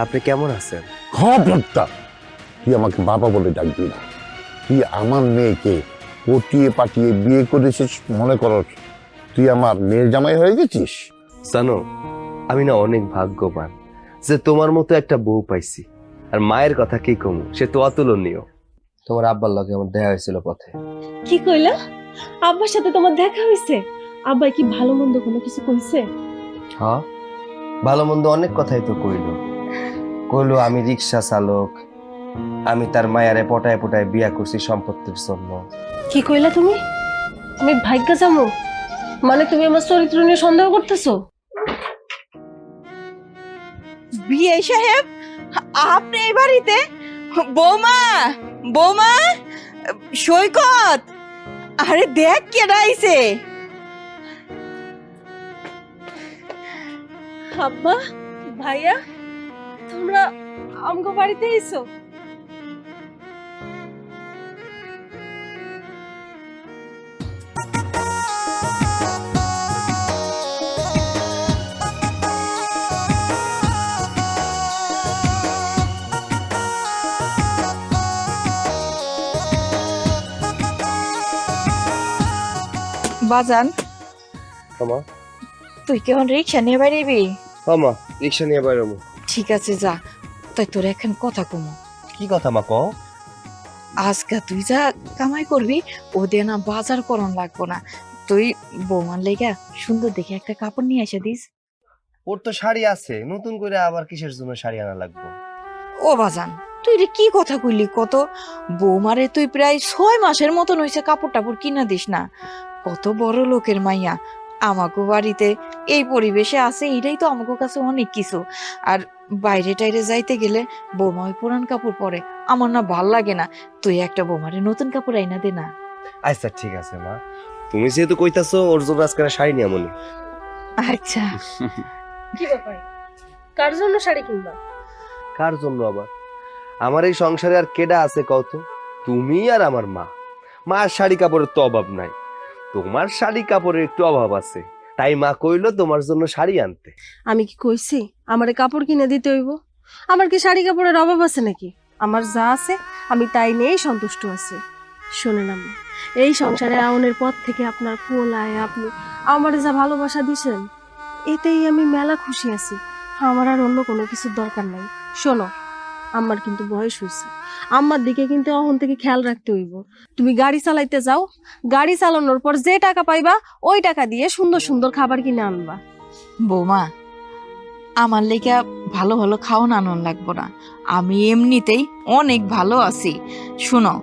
আপনি কেমন আছেন? খবরদার, তুই আমাকে বাবা বলে ডাকবি না। তুই আমার মেয়েকে পটিয়ে পাঠিয়ে বিয়ে করেছিস মনে করস তুই আমার মেয়ের জামাই হয়ে গেছিস? জানো, আমি না অনেক ভাগ্যবান যে তোমার মতো একটা বউ পাইছি। আর মায়ের কথা কি কমু, সে তো অতুলনীয়। তোমার আব্বার লগে আমার দেখা হয়েছিল পথে। কি কইলা? আব্বার সাথে তোমার দেখা হইছে? আব্বা কি ভালো মন্দ কোনো কিছু কইছে? হ্যাঁ, ভালো মন্দ অনেক কথাই তো কইলো। কইলো আমি রিক্সা চালক, আমি তার মায়ারে পটায় পটায় বিয়া করছি সম্পত্তির জন্য। কি কইলা তুমি? আমি ভাগ্য জামু? মানে তুমি আমার চরিত্র নিয়ে সন্দেহ করতেছো? বিয়ে সাহেব, আপনি এই বাড়িতে? বৌমা, বৌমা, সৈকত, আরে দেখ কে আইছে। আব্বা, ভাইয়া, তোমরা আমগো বাড়িতে আইছো? বাজান, আমা, তুই কেমন রিক্সা নিয়ে বাড়িবি? আমা, রিক্সা নিয়ে বাইরমু। ঠিক আছে, যা। তাই তোর এখন কথা কমু। কি কথা মা কও? আজকে তুই যা কামাই করবি, ও দিয়ে না বাজার করন লাগবো না। তুই বৌমার লেগা সুন্দর দেখে একটা কাপড় নিয়ে এসে দিস। ওর তো শাড়ি আছে, নতুন করে আবার কিসের জন্য শাড়ি আনা লাগবে? ও বাজান, তুই রে কি কথা কইলি কত? বৌমারে তুই প্রায় 6 মাসের মতন হইছে কাপড় টাপড় কিনা দিস না। কত বড় লোকের মাইয়া, আমাগো বাড়িতে এই পরিবেশে আছে, এটাই তো আমাগো কাছে অনেক কিছু। আর বাইরে টাইরে যাইতে গেলে বৌমা ওই পুরান কাপড় পরে, আমার না ভাল লাগে না। তুই একটা বৌমারে নতুন কাপড় আইনা দে না। আচ্ছা ঠিক আছে মা, তুমি যেহেতু কইতাছো ওর জন্য আজকে একটা শাড়ি নিয়ে মনে। আচ্ছা। কি ব্যাপার? কার জন্য শাড়ি কিনবা? কার জন্য আবার? আমার এই সংসারে আর কেডা আছে কও তো? তুমি আর আমার মা। মার শাড়ি কাপড়ের তো অভাব নাই, তোমার শাড়ি কাপড়ের একটু অভাব আছে, তাই মা কইলো তোমার জন্য শাড়ি আনতে। আমি কি কইছি আমারে কাপড় কিনে দিতে হইব? আমার কি শাড়ি কাপড়ের অভাব আছে নাকি? আমার যা আছে আমি তাই নিয়েই সন্তুষ্ট আছি। শোনেন আম্মা, এই সংসারে আউনের পর থেকে আপনার কোলায় আপনি আমারে যা ভালোবাসা দিছেন, এতেই আমি মেলা খুশি আছি। আমার আর অন্য কোনো কিছুর দরকার নাই। শোনো, আম্মার কিন্তু বয়স হয়েছে, আম্মার দিকে কিন্তু এখন থেকে খেয়াল রাখতে হইব। তুমি গাড়ি চালাইতে যাও, গাড়ি চালানোর পর যে টাকা পাইবা ওই টাকা দিয়ে সুন্দর সুন্দর খাবার কিনে আনবা। বৌমা, আমার লেগা ভালো ভালো খাওয়ান আনন লাগবো না, আমি এমনিতেই অনেক ভালো আছি। শুনো,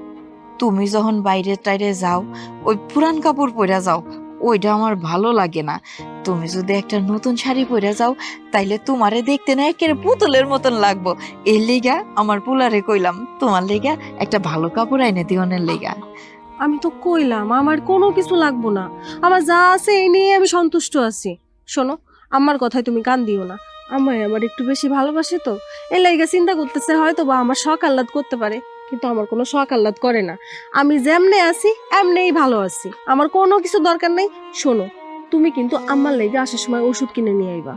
তুমি যখন বাইরে টাইরে যাও, ওই পুরান কাপড় পরে যাও, ওইটা আমার ভালো লাগে না। তুমি যদি একটা নতুন শাড়ি পরে যাও, তাইলে তোমারে দেখতে না একেবারে পুতুলের মতন লাগবো। এর লেগা আমার পুলারে কইলাম তোমার লেগা একটা ভালো কাপড় আইনে দিওনের লেগা। আমি তো কইলাম আমার কোনো কিছু লাগবো না, আমার যা আছে এই নিয়ে আমি সন্তুষ্ট আছি। শোনো, আমার কথায় তুমি কান দিও না। আমায় আমার একটু বেশি ভালোবাসে তো, এই লাইগা চিন্তা করতেছে হয়তো বা আমার শখ আহ্লাদ করতে পারে, কিন্তু আমার কোনো শখ আহ্লাদ করে না। আমি যেমনে আছি এমনেই ভালো আছি, আমার কোনো কিছু দরকার নেই। শোনো, তুমি কিন্তু আমার লাইগা আসার সময় ওষুধ কিনে নিয়ে আইবা।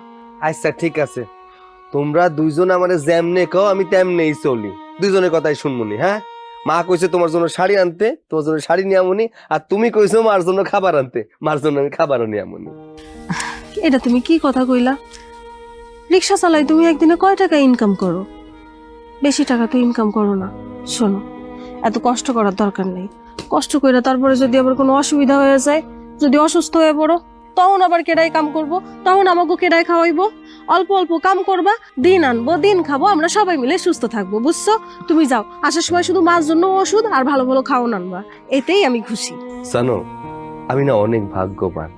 আচ্ছা ঠিক আছে, তোমরা দুইজন আমারে যেমনে কও আমি তেমনেই চলি, দুইজনের কথাই শুনমুনি। হ্যাঁ, মা কইছে তোমার জন্য শাড়ি আনতে, তোমার জন্য শাড়ি নিয়ে আমুনি। আর তুমি কইছো মার জন্য খাবার আনতে, মার জন্য আমি খাবারও নিয়ে আমুনি। এটা তুমি কি কথা কইলা? রিক্সা চালাই তুমি একদিনে কয় টাকা ইনকাম করো? বেশি টাকা তো ইনকাম করো না। শোনো, এত কষ্ট করার দরকার নেই। কষ্ট করে তারপরে যদি আবার কোনো অসুবিধা হয়ে যায়, যদি অসুস্থ হয়ে পড়ো, তখন আবার কেডাই কাম করব? তখন আমাকে কেডাই খাওয়াইবো? অল্প অল্প কাম করবা, দিন আনবো দিন খাবো, আমরা সবাই মিলে সুস্থ থাকবো, বুঝছো? তুমি যাও, আসার সময় শুধু মার জন্য ওষুধ আর ভালো ভালো খাওয়ান আনবা, এতেই আমি খুশি। জানো, আমি না অনেক ভাগ্যবান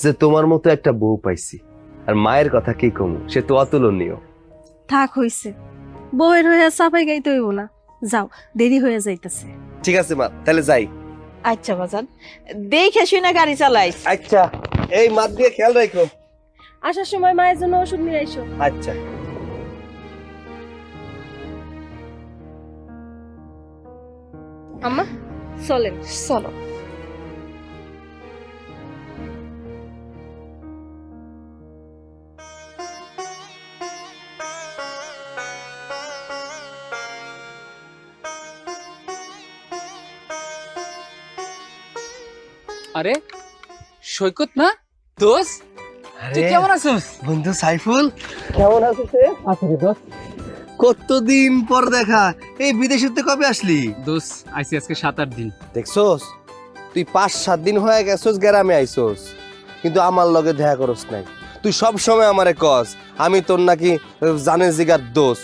যে তোমার মতো একটা বউ পাইছি। আর মায়ের কথা কি কমু, সে তো অতুলনীয়। থাক হইছে, বউয়ের হয়ে চাপাই গাইতে হইব না। যাও, দেরি হয়ে যাইতেছে। ঠিক আছে মা, তাহলে যাই। আচ্ছা বাজান, দেখে শুনে গাড়ি চালাইস। আচ্ছা, এই মাত দিয়ে খেয়াল রাখো। আসার সময় মায়ের জন্য ওষুধ নিয়ে আইসো। আচ্ছা। আম্মা চলেন। চলো। আরে সৈকত না দোষ, তুই কেমন আছিস? বন্ধু সাইফুল কেমন আছিস? আছি রে দোষ। কতদিন পর দেখা। এই বিদেশেতে কবে আসলি? দোষ আইছি আজকে 7-8 দিন। দেখছোস তুই 5-7 দিন হয়ে গেছোস গ্রামে আইছোস, কিন্তু আমার লগে দেখা করস নাই। তুই সব সময় আমারে কস আমি তোর নাকি জানে জিগার দোষ,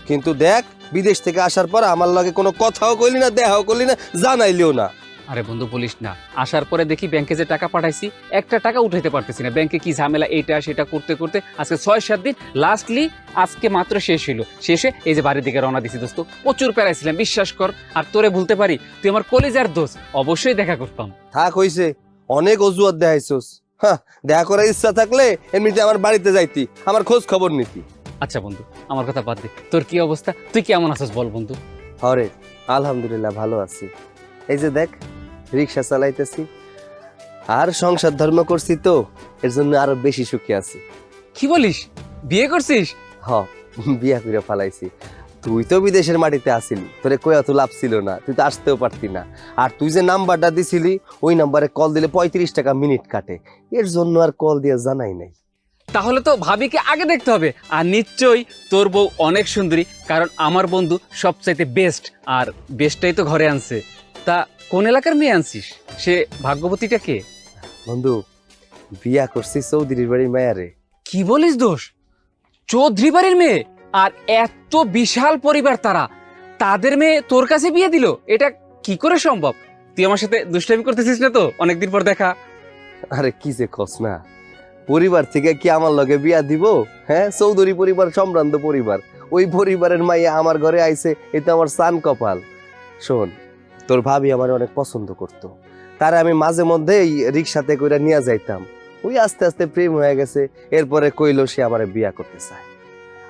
কিন্তু দেখ বিদেশ থেকে আসার পর আমার লগে কোনো কথাও কইলি না, দেখাও করলি না, জানাইলিও না। আরে বন্ধু বলিস না, আসার পরে দেখি ব্যাংকে যে টাকা পাঠাইছি একটা টাকা উঠাইতে পারতেছি না। ব্যাংকে কি ঝামেলা, এইটা সেটা করতে করতে আজকে 6-7 দিন, লাস্টলি আজকে মাত্র শেষ হইলো। শেষে এই যে বাড়ির দিকে রওনা দিছি দোস্ত। প্রচুর প্যারাইছিলাম বিশ্বাস কর, আর তোরে ভুলতে পারি? তুই আমার কলেজের দোষ, অবশ্যই দেখা করতাম। থাক হইছে, অনেক অজুহাত দেখাইছোস। হ্যাঁ, দেখা করার ইচ্ছা থাকলে এমনিতে আমার বাড়িতে যাইতি, আমার খোঁজ খবর নিতি। আচ্ছা বন্ধু আমার কথা বাদ দে, তোর কি অবস্থা, তুই কেমন আছিস বল বন্ধু? হরে আলহামদুলিল্লাহ ভালো আছি। এই যে দেখ রিক্সা চালাইতেছি, আর সংসার ধর্ম করছি তো এর জন্য আরো বেশি সুখী আছি। কি বলিস, বিয়ে করছিস? হ, বিয়া করে ফালাইছি। তুই তো বিদেশের মাটিতে আসিলি, তোরে কই এত লাভ ছিল না, তুই তো আসতেও পারতি না। আর তুই যে নাম্বারটা দিছিলি ওই নাম্বারে কল দিলে 35 টাকা মিনিট কাটে, এর জন্য আর কল দিয়ে জানাই নাই। তাহলে তো ভাবিকে আগে দেখতে হবে। আর নিশ্চয়ই তোর বউ অনেক সুন্দরী, কারণ আমার বন্ধু সবচাইতে বেস্ট, আর বেস্টটাই তো ঘরে আনছে। তা কোন এলাকার মেয়ে আনছিস? সে ভাগ্যবতীটা কে? বন্ধু বিয়া করছি চৌধুরীর বাড়ির মায়ারে। কি বলিস দোষ, চৌধুরী বাড়ির মেয়ে? আর এত বিশাল পরিবার তারা, তাদের মেয়ে তোর কাছে বিয়ে দিল? এটা কি করে সম্ভব? তুই আমার সাথে দুষ্টামি করতেছিস না তো অনেকদিন পর দেখা? আরে কি যে কস না, পরিবার থেকে কি আমার লগে বিয়া দিব? হ্যাঁ, চৌধুরী পরিবার সম্ভ্রান্ত পরিবার, ওই পরিবারের মাইয়া আমার ঘরে আইছে, এটা আমার সান কপাল। শোন, তোর ভাবি আমার অনেক পছন্দ করতো, তারে আমি মাঝে মধ্যে এই রিক্সাতে কইরা নিয়ে যাইতাম। ওই আস্তে আস্তে প্রেম হয়ে গেছে, এরপরে কইলো সে আমারে বিয়া করতে চায়,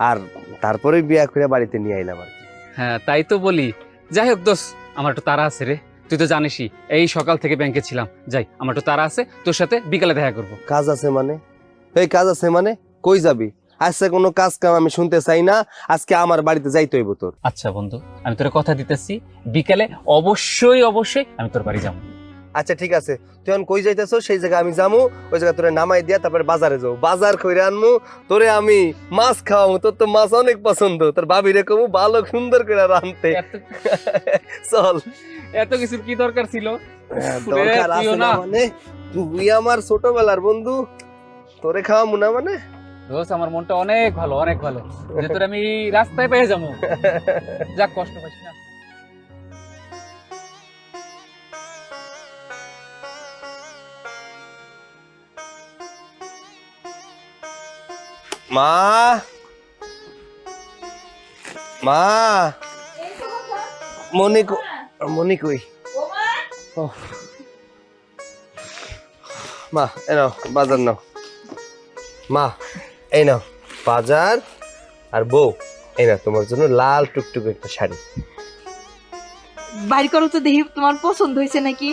আর তারপরে বিয়া করে বাড়িতে নিয়ে আইলাম আর কি। হ্যাঁ তাই তো বলি। যাই হোক দোষ, আমার একটু তাড়া আছে রে, তুই তো জানিসই এই সকাল থেকে ব্যাংকে ছিলাম। যাই, আমার একটু তাড়া আছে, তোর সাথে বিকালে দেখা করবো। কাজ আছে মানে? এই কাজ আছে মানে কই যাবি? আজকে কোনো কাজ কাম আমি শুনতে চাই না, আজকে আমার বাড়িতে যাইতে হইব তোর। আচ্ছা বন্ধু, আমি তোর কথা দিতেছি, বিকালে অবশ্যই অবশ্যই আমি তোর বাড়ি যাবো। আচ্ছা ঠিক আছে, তুই এখন কই যাইতেছো সেই জায়গায় আমি যামু, ওই জায়গায় তোরে নামাই দিয়া তারপরে বাজারে যাবো, বাজার কইরে আনমু, তোরে আমি মাছ খাওয়ামু, তোর তো মাছ অনেক পছন্দ, তোর ভাবিরে কমু ভালো সুন্দর করে রাঁধতে। চল। এত কিছুর কি দরকার ছিল? দরকার আছে তুইও না না। মানে, তুই আমার ছোটবেলার বন্ধু, তোরে খাওয়ামু না মানে? দোষ আমার মনটা অনেক ভালো, অনেক ভালো, যে তোর আমি রাস্তায় পেয়ে যাবো। যাক, কষ্ট পাইস না। মা, মা, মনি মনি কই? ওহ। মা এই নাও বাজার নাও। মা এই নাও বাজার, আর বউ এই নাও তোমার জন্য লাল টুকটুক একটা শাড়ি। বাইর করো তো দেখি তোমার পছন্দ হয়েছে নাকি।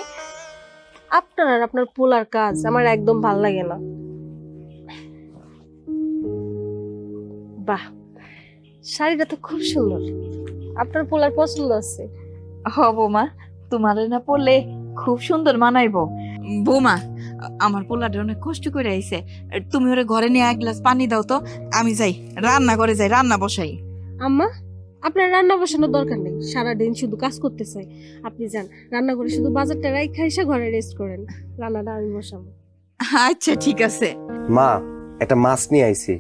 আপনার আর আপনার পোলার কাজ আমার একদম ভাল লাগে না। বাহ, শাড়িটা তো খুব সুন্দর, আপনার পোলার পছন্দ আছে। হ বৌমা, তোমার না পড়লে খুব সুন্দর মানাইবো। বৌমা, আমার পোলাটা অনেক কষ্ট করে আইছে, তুমি ওরে ঘরে নিয়ে 1 গ্লাস পানি দাও তো, আমি যাই রান্না করে যাই, রান্না বসাই। আম্মা, আপনার রান্না বসানোর দরকার নেই, সারাদিন শুধু কাজ করতে চাই। আপনি যান রান্না করে, শুধু বাজারটা রাইখা এসে ঘরে রেস্ট করেন, রান্নাটা আমি বসাবো। আচ্ছা ঠিক আছে। মা একটা মাছ নিয়ে আইছি,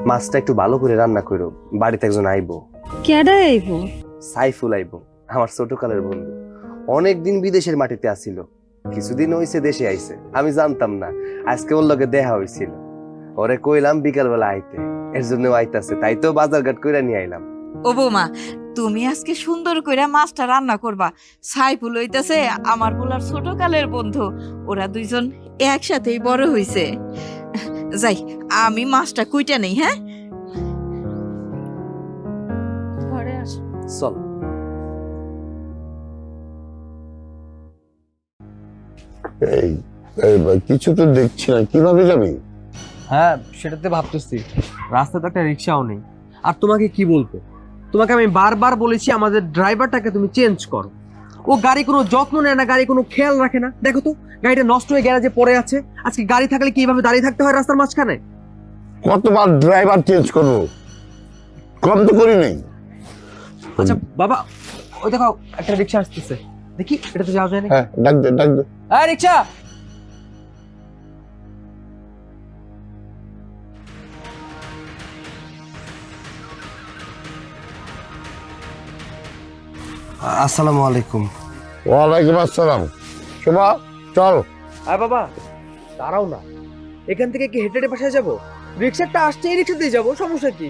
মাছটা একটু ভালো করে রান্না করো, বাড়িতে একজন আইবো। কেডা আইব? সাইফুল আইবো, আমার ছোটকালের বন্ধু, অনেকদিন বিদেশের মাটিতে আসিল, কিছুদিন হইছে দেশে আইছে, আমি জানতাম না, আজকে ওর লগে দেখা হইছিল, ওরে কইলাম বিকাল বেলা আইতে, এর জন্য আইতাছে, তাই তো বাজার ঘাট কইরা নিয়ে আইলাম। ও বৌমা, তুমি আজকে সুন্দর করে মাছটা রান্না করবা। সাইফুল হইতাছে আমার পোলার ছোটকালের বন্ধু, ওরা দুইজন একসাথেই বড় হইছে। যাই, আমি মাছটা কুইটা নেই। হ্যাঁ, ঘরে আসো। চল। এই কিছু তো দেখছি না, কিভাবে যাবি? হ্যাঁ সেটাতে ভাবতেছি, রাস্তাতে একটা রিক্সাও নেই। আর তোমাকে কি বলবো, তোমাকে আমি বারবার বলেছি আমাদের ড্রাইভারটাকে তুমি চেঞ্জ করো, ও গাড়ি কোনো যত্ন নেয় না, গাড়ি কোনো খেয়াল রাখে না। দেখো তো গাড়িটা নষ্ট হয়ে গ্যারাজে পড়ে আছে। আজকে গাড়ি থাকলে কি এইভাবে দাঁড়িয়ে থাকতে হয় রাস্তার মাঝখানে? কতবার ড্রাইভার চেঞ্জ করবো, কম তো করি নেই। আচ্ছা বাবা, ওই দেখো একটা রিক্সা আসতেছে, দেখি এটা তো যাওয়া যায় না। হ্যাঁ, ডাক দে ডাক দে। হ্যাঁ রিক্সা। আসসালামু আলাইকুম। ওয়ালাইকুম আসসালাম। শোভা চল। আয় বাবা দাঁড়াও না, এখান থেকে কি হেঁটে হেঁটে বাসায় যাবো? রিক্সাটা আসছে, এই রিক্সাতেই যাবো, সমস্যা কি?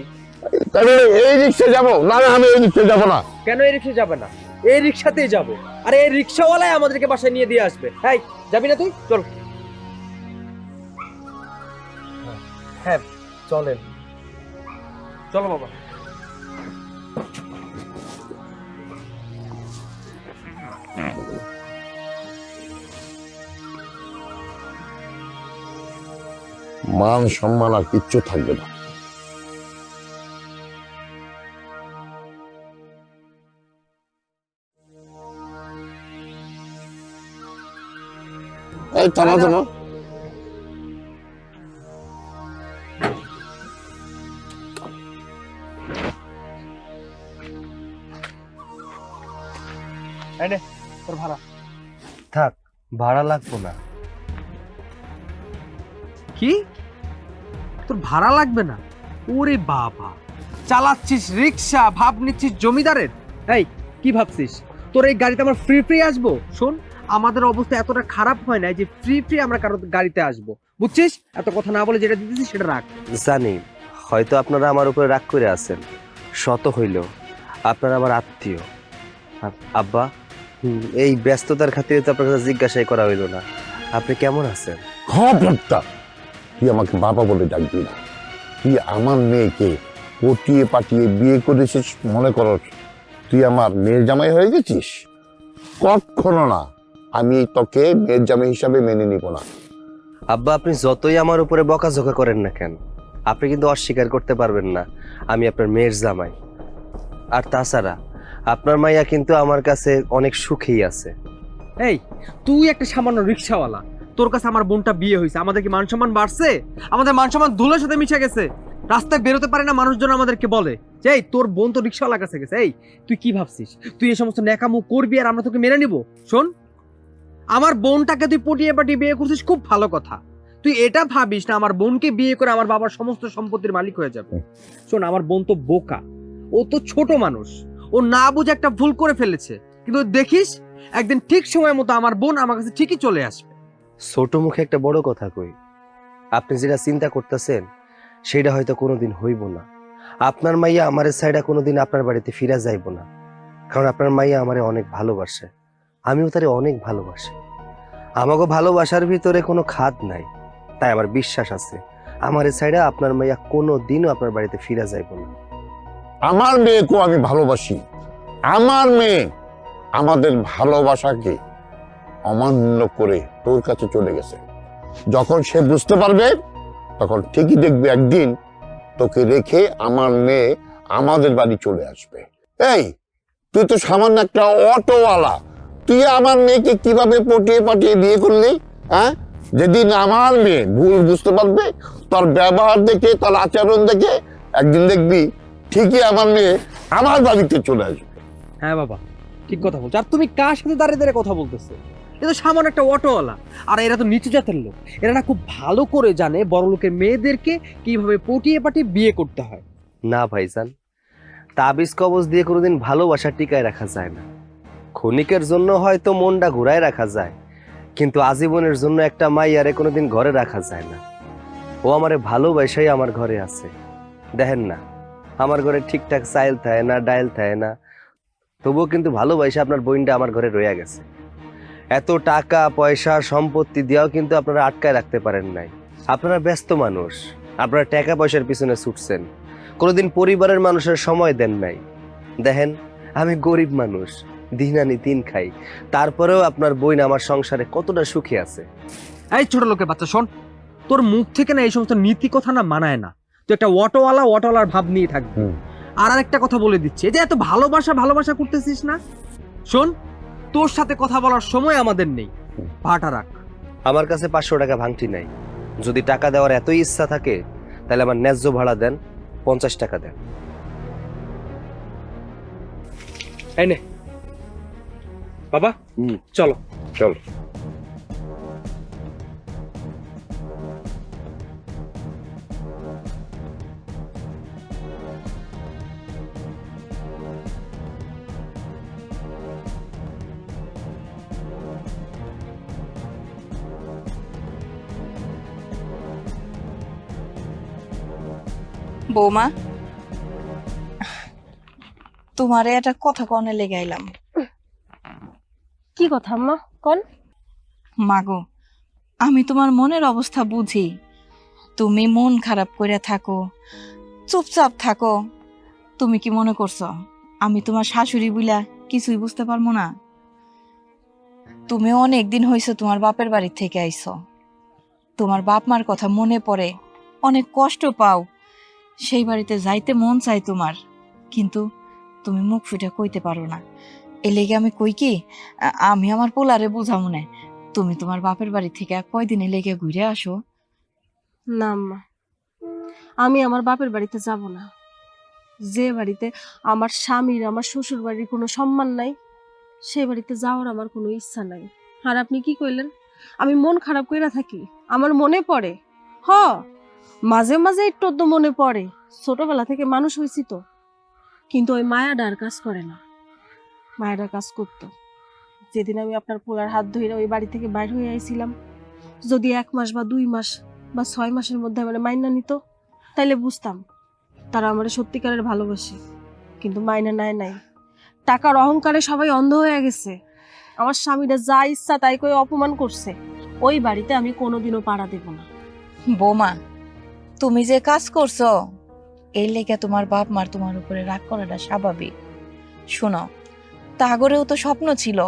তাহলে এই রিক্সা যাবো? না না, আমি এই রিক্সা যাবো না। কেন এই রিক্সা যাবে না? এই রিক্সাতেই যাবো। আরে এই রিক্সাওয়ালাই আমাদেরকে বাসায় নিয়ে দিয়ে আসবে। এই যাবি না তুই? চল। হ্যাঁ চলেন, চলো বাবা। মান সম্মান আর কিচ্ছু থাকবে না। এই থামা থামা। এই নে তোর ভাড়া। থাক, ভাড়া লাগবো না। কি তোর ভাড়া লাগবে না? ওরে বাবা, চালাচ্ছিস রিক্সা, ভাব নিচ্ছিস জমিদারের। এই কি ভাবছিস তোর এই গাড়িতে আমার ফ্রি ফ্রি আসবো? শোন, আমাদের অবস্থা এতটা খারাপ হয় না যে ফ্রি ফ্রি আমরা কারো গাড়িতে আসবো, বুঝছিস? এত কথা না বলে যেটা দিতেছিস সেটা রাখ। জানি হয়তো আপনারা আমার উপরে রাগ করে আছেন, শত হইল আপনারা আমার আত্মীয়। আব্বা, এই ব্যস্ততার খাতিরে তো আপনার কাছে জিজ্ঞাসাই করা হইল না আপনি কেমন আছেন। খবরদার, তুই আমাকে বাবা বলে ডাকবি না। তুই আমার মেয়েকে পটিয়ে পাটিয়ে বিয়ে করেছিস মনে করস তুই আমার মেয়ের জামাই হয়ে গেছিস? কখনো না, আমি তোকে মেয়ের জামাই হিসাবে মেনে নিব না। আব্বা, আপনি যতই আমার উপরে বকাঝকা করেন না কেন, আপনি কিন্তু অস্বীকার করতে পারবেন না আমি আপনার মেয়ের জামাই। আর তাছাড়া আপনার মাইয়া কিন্তু আমার কাছে অনেক সুখেই আছে। এই তুই একটা সামান্য রিক্সাওয়ালা, তোর কাছে আমার বোনটা বিয়ে হয়েছে, আমাদের কি মান সম্মান বাড়ছে? আমাদের মান সম্মান ধুলোর সাথে মিশে গেছে। রাস্তায় বেরোতে পারে না মানুষজন, আমাদেরকে বলে যে এই তোর বোন তো রিক্সাওয়ালার কাছে গেছে। এই তুই কি ভাবছিস তুই এই সমস্ত ন্যাকামো করবি আর আমরা তোকে মেনে নিব? শোন, আমার বোনটাকে তুই পটিয়ে পাটিয়ে বিয়ে করছিস, খুব ভালো কথা। তুই এটা ভাবিস না আমার বোনকে বিয়ে করে আমার বাবার সমস্ত সম্পত্তির মালিক হয়ে যাবে। শোন, আমার বোন তো বোকা, ও তো ছোট মানুষ, ও না বুঝে একটা ভুল করে ফেলেছে। কিন্তু দেখিস একদিন ঠিক সময় মতো আমার বোন আমার কাছে ঠিকই চলে আসবে। ছোট মুখে একটা বড় কথা কই, আপনি যেটা চিন্তা করতেছেন সেটা হয়তো কোনোদিন হইব না। আপনার মাইয়া আমারে সাইডা কোনোদিন আপনার বাড়িতে ফিরা যাইব না, কারণ আপনার মাইয়া আমারে অনেক ভালোবাসে, আমিও তারে অনেক ভালোবাসি। আমাকে ভালোবাসার ভিতরে কোনো খাদ নাই, তাই আমার বিশ্বাস আছে আমার সাইডা আপনার মাইয়া কোনোদিনও আপনার বাড়িতে ফিরা যাইব না। আমার মেয়েকেও আমি ভালোবাসি। আমার মেয়ে আমাদের ভালোবাসাকে অমান্য করে তোর কাছে চলে গেছে। যখন সে বুঝতে পারবে তখন ঠিকই দেখবে একদিন তোকে রেখে আমার মেয়ে আমাদের বাড়ি চলে আসবে। এই তুই তো সামান্য একটা অটোওয়ালা, তুই আমার মেয়েকে কিভাবে পটিয়ে পাটিয়ে বিয়ে করলি? হ্যাঁ, যেদিন আমার মেয়ে ভুল বুঝতে পারবে, তোর ব্যবহার দেখে তোর আচরণ দেখে একদিন দেখবি ঠিকই আমার মেয়ে আমার বাড়িতে চলে আসবে। হ্যাঁ বাবা, ঠিক কথা বলছো। আর তুমি কার সাথে দাঁড়িয়ে দাঁড়িয়ে কথা বলতেছো? এটা তো সামান্য একটা অটোওয়ালা, আর এরা তো নিচু জাতের লোক। এরা না খুব ভালো করে জানে বড় লোকের মেয়েদেরকে কিভাবে পটিয়ে পাটিয়ে বিয়ে করতে হয়। না ভাইজান, তাবিজ কবজ দিয়ে কোনোদিন ভালোবাসা টিকায় রাখা যায় না। ক্ষণিকের জন্য হয়তো মনটা ঘুরায় রাখা যায়, কিন্তু আজীবনের জন্য একটা মাইয়ারে কোনোদিন ঘরে রাখা যায় না। ও আমারে ভালোবাসাই আমার ঘরে আছে। দেখেন না, আমার ঘরে ঠিকঠাক চাইল থাকে না, ডাইল থাকে না, তবুও কিন্তু ভালোবাসা আপনার বোনটা আমার ঘরে রয়ে গেছে। এত টাকা পয়সা সম্পত্তি দিয়েও কিন্তু আপনারা আটকায় রাখতে পারেন নাই। আপনারা ব্যস্ত মানুষ, আপনারা টাকা পয়সার পিছনে ছুটছেন, কোনোদিন পরিবারের মানুষের সময় দেন নাই। দেখেন, আমি গরিব মানুষ, দিন আনি দিন খাই, তারপরেও আপনার বোন আমার সংসারে কতটা সুখী আছে। এই ছোট লোকের বাচ্চা, শোন, তোর মুখ থেকে না এই সমস্ত নীতি কথা না মানায় না। তুই একটা অটোওয়ালার ভাব নিয়ে থাকবি। আর একটা কথা বলে দিচ্ছি, এই যে এত ভালোবাসা করতেছিস না, শোন, তোর সাথে কথা বলার সময় আমাদের নেই। ভাড়াটা রাখ। আমার কাছে 500 টাকা ভাঙতি নাই। যদি টাকা দেওয়ার এতই ইচ্ছা থাকে তাহলে আমার ন্যায্য ভাড়া দেন, 50 টাকা দেন। এই নে বাবা, চলো। চল। বৌমা, তোমারে একটা কথা কনে লেগে আইলাম। কি কথা আম্মা কোন? মাগো, আমি তোমার মনের অবস্থা বুঝি। তুমি মন খারাপ করে থাকো, চুপচাপ থাকো। তুমি কি মনে করছো আমি তোমার শাশুড়ি বুইলা কিছুই বুঝতে পারবো না? তুমি অনেক দিন হয়েছে তোমার বাপের বাড়ি থেকে আইছো। তোমার বাপ মার কথা মনে পড়ে, অনেক কষ্ট পাও। সেই বাড়িতে যাইতে মন চাই তোমার, কিন্তু তুমি মুখ ফুটে কইতে পারো না। এ লেগে আমি কই কি, আমি আমার পোলারে বুঝামু না। তুমি তোমার বাপের বাড়ি থেকে কয়দিনে লেগে ঘুরে আসো। না আম্মা, আমি আমার বাপের বাড়িতে যাব না। যে বাড়িতে আমার স্বামীর, আমার শ্বশুর বাড়ির কোনো সম্মান নাই, সেই বাড়িতে যাওয়ার আমার কোনো ইচ্ছা নাই। আর আপনি কি কইলেন আমি মন খারাপ কইরা থাকি? আমার মনে পড়ে, হ মাঝে মাঝে একটু তো মনে পড়ে। ছোটবেলা থেকে মানুষ হয়েছি তো, কিন্তু ওই মায়াটা আর কাজ করে না। মায়াটা কাজ করতো যেদিন আমি আপনার পোলার হাত ধরে ওই বাড়ি থেকে বাইর হয়ে আইছিলাম। যদি 1 মাস বা 2 মাস বা 6 মাসের মধ্যে আমার মাইনা নিত, তাইলে বুঝতাম তারা আমার সত্যিকারের ভালোবাসে। কিন্তু মাইনা নাই। টাকার অহংকারে সবাই অন্ধ হয়ে গেছে। আমার স্বামীরা যা ইচ্ছা তাই করে অপমান করছে। ওই বাড়িতে আমি কোনোদিনও পাড়া দেব না। বৌমা, তুমি যে কাজ করছো এই লেগে তোমার বাপ মার তোমার উপরে রাগ করাটা স্বাভাবিক। শোনো, তাগরেও তো স্বপ্ন ছিল,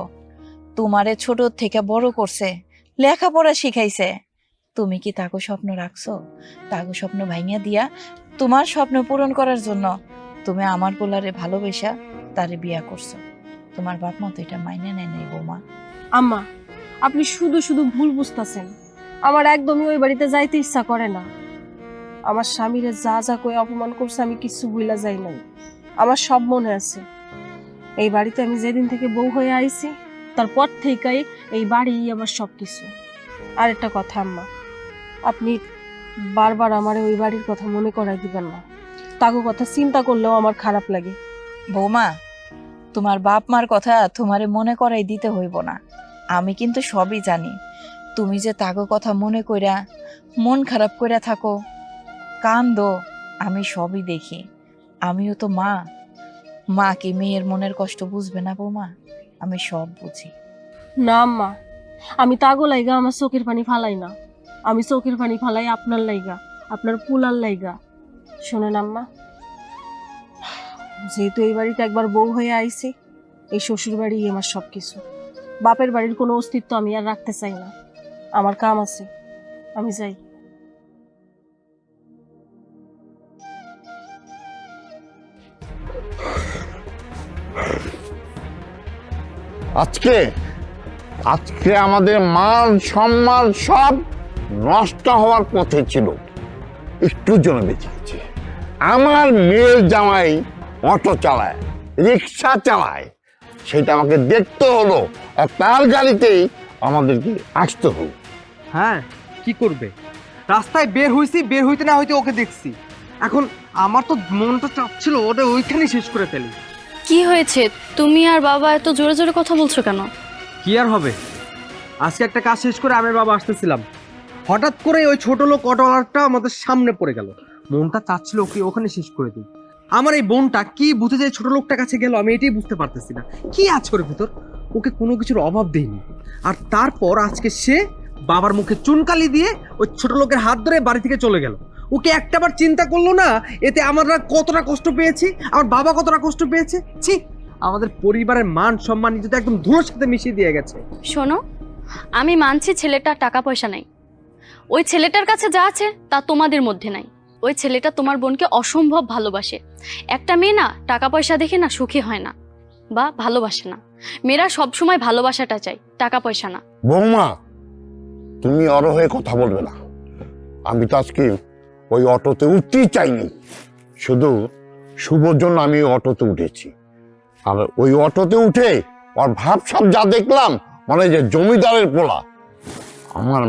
তোমারে ছোট থেকে বড় করছে, লেখাপড়া শিখাইছে। তুমি কি তাগো স্বপ্ন রাখছো? তাগো স্বপ্ন ভাঙিয়া দিয়া তোমার স্বপ্ন পূরণ করার জন্য তুমি আমার পোলারে ভালোবেসা তারে বিয়া করছো। তোমার বাপ মা তো এটা মাইনে নেয় নাই বৌমা। আম্মা, আপনি শুধু শুধু ভুল বুঝতেছেন। আমার একদমই ওই বাড়িতে যাইতে ইচ্ছা করে না। আমার স্বামীরে যা যা কই অপমান করছে আমি কিছু ভুলা যাই নাই। আমার সব মনে আছে। এই বাড়িতে আমি যেদিন থেকে বউ হয়ে আইছি তারপর থেকেই এই বাড়ি আমার সব কিছু। আর একটা কথা আম্মা, আপনি বারবার আমার ওই বাড়ির কথা মনে করাই দিবেন না। তাগো কথা চিন্তা করলেও আমার খারাপ লাগে। বৌমা, তোমার বাপ মার কথা তোমারে মনে করাই দিতে হইব না। আমি কিন্তু সবই জানি। তুমি যে তাগো কথা মনে কইরা মন খারাপ কইরা থাকো, কান্দো, আমি সবই দেখি। আমিও তো মা। মা কি মেয়ের মনের কষ্ট বুঝবে না বৌমা? আমি সব বুঝি। না আম্মা, আমি তাগো লাইগা আমার চোখের পানি ফালাই না। আমি চোখের পানি ফালাই আপনার লাইগা, আপনার পুলার লাইগা। শোনেন আম্মা, যেহেতু এই বাড়িতে একবার বউ হয়ে আইছি, এই শ্বশুর বাড়ি আমার সবকিছু। বাপের বাড়ির কোনো অস্তিত্ব আমি আর রাখতে চাই না। আমার কাম আছে, আমি যাই। আজকে আজকে আমাদের মান সম্মান সব নষ্ট হওয়ার পথে ছিল, একটুর জন্য বেঁচে গেছে। আমার মেয়ের জামাই অটো চালায়, রিক্সা চালায়, সেটা আমাকে দেখতে হলো, আর তার গাড়িতেই আমাদেরকে আসতে হলো। হ্যাঁ, কি করবে? রাস্তায় বের হইছি, বের হইতে না হইতে ওকে দেখছি। এখন আমার তো মনটা চাচ্ছিল ওটা ওইখানেই শেষ করে ফেলি। কি হয়েছে? তুমি আর বাবা এত জোরে জোরে কথা বলছো কেন? কি আর হবে, আজকে একটা কাজ শেষ করে আমি বাবা আসতেছিলাম, হঠাৎ করে ওই ছোট লোক অটোওয়ালাটা আমাদের সামনে পড়ে গেল। মনটা চাচ্ছিল ওকে ওখানে শেষ করে দিই। আমার এই বোনটা কি বুঝে যায় ছোট লোকটার কাছে গেল, আমি এটাই বুঝতে পারতেছি না। কি আছে ওর ভিতর? ওকে কোনো কিছুর অভাব দেয়নি। আর তারপর আজকে সে বাবার মুখে চুনকালি দিয়ে ওই ছোট লোকের হাত ধরে বাড়ি থেকে চলে গেল। ওকে একটাবার চিন্তা করলো না এতে আমরা কতটা কষ্ট পেয়েছি, আমার বাবা কতটা কষ্ট পেয়েছে। ছি, আমাদের পরিবারের মান সম্মান ইজ্জত একদম ধুলোর সাথে মিশিয়ে দিয়ে গেছে। শোনো, আমি মানছি ছেলেটার টাকা পয়সা নাই। ওই ছেলেটার কাছে যা আছে তা তোমাদের মধ্যে নাই। ওই ছেলেটা তোমার বোনকে অসম্ভব ভালোবাসে। একটা মেয়ে না টাকা পয়সা দেখে না সুখী হয় না। বা ভালোবাসে না। মেয়েরা সবসময় ভালোবাসাটা চায়, টাকা পয়সা না। বৌমা, তুমি অর হয়ে কথা বলবে না। আমি তো আজকে ওই অটোতে উঠতেই চাইনি, শুধু শুভর জন্য আমি ওই অটোতে উঠেছি। আর ওই অটোতে উঠে ওর ভাব সব যা দেখলাম, মানে যে জমিদারের পোলা। আমার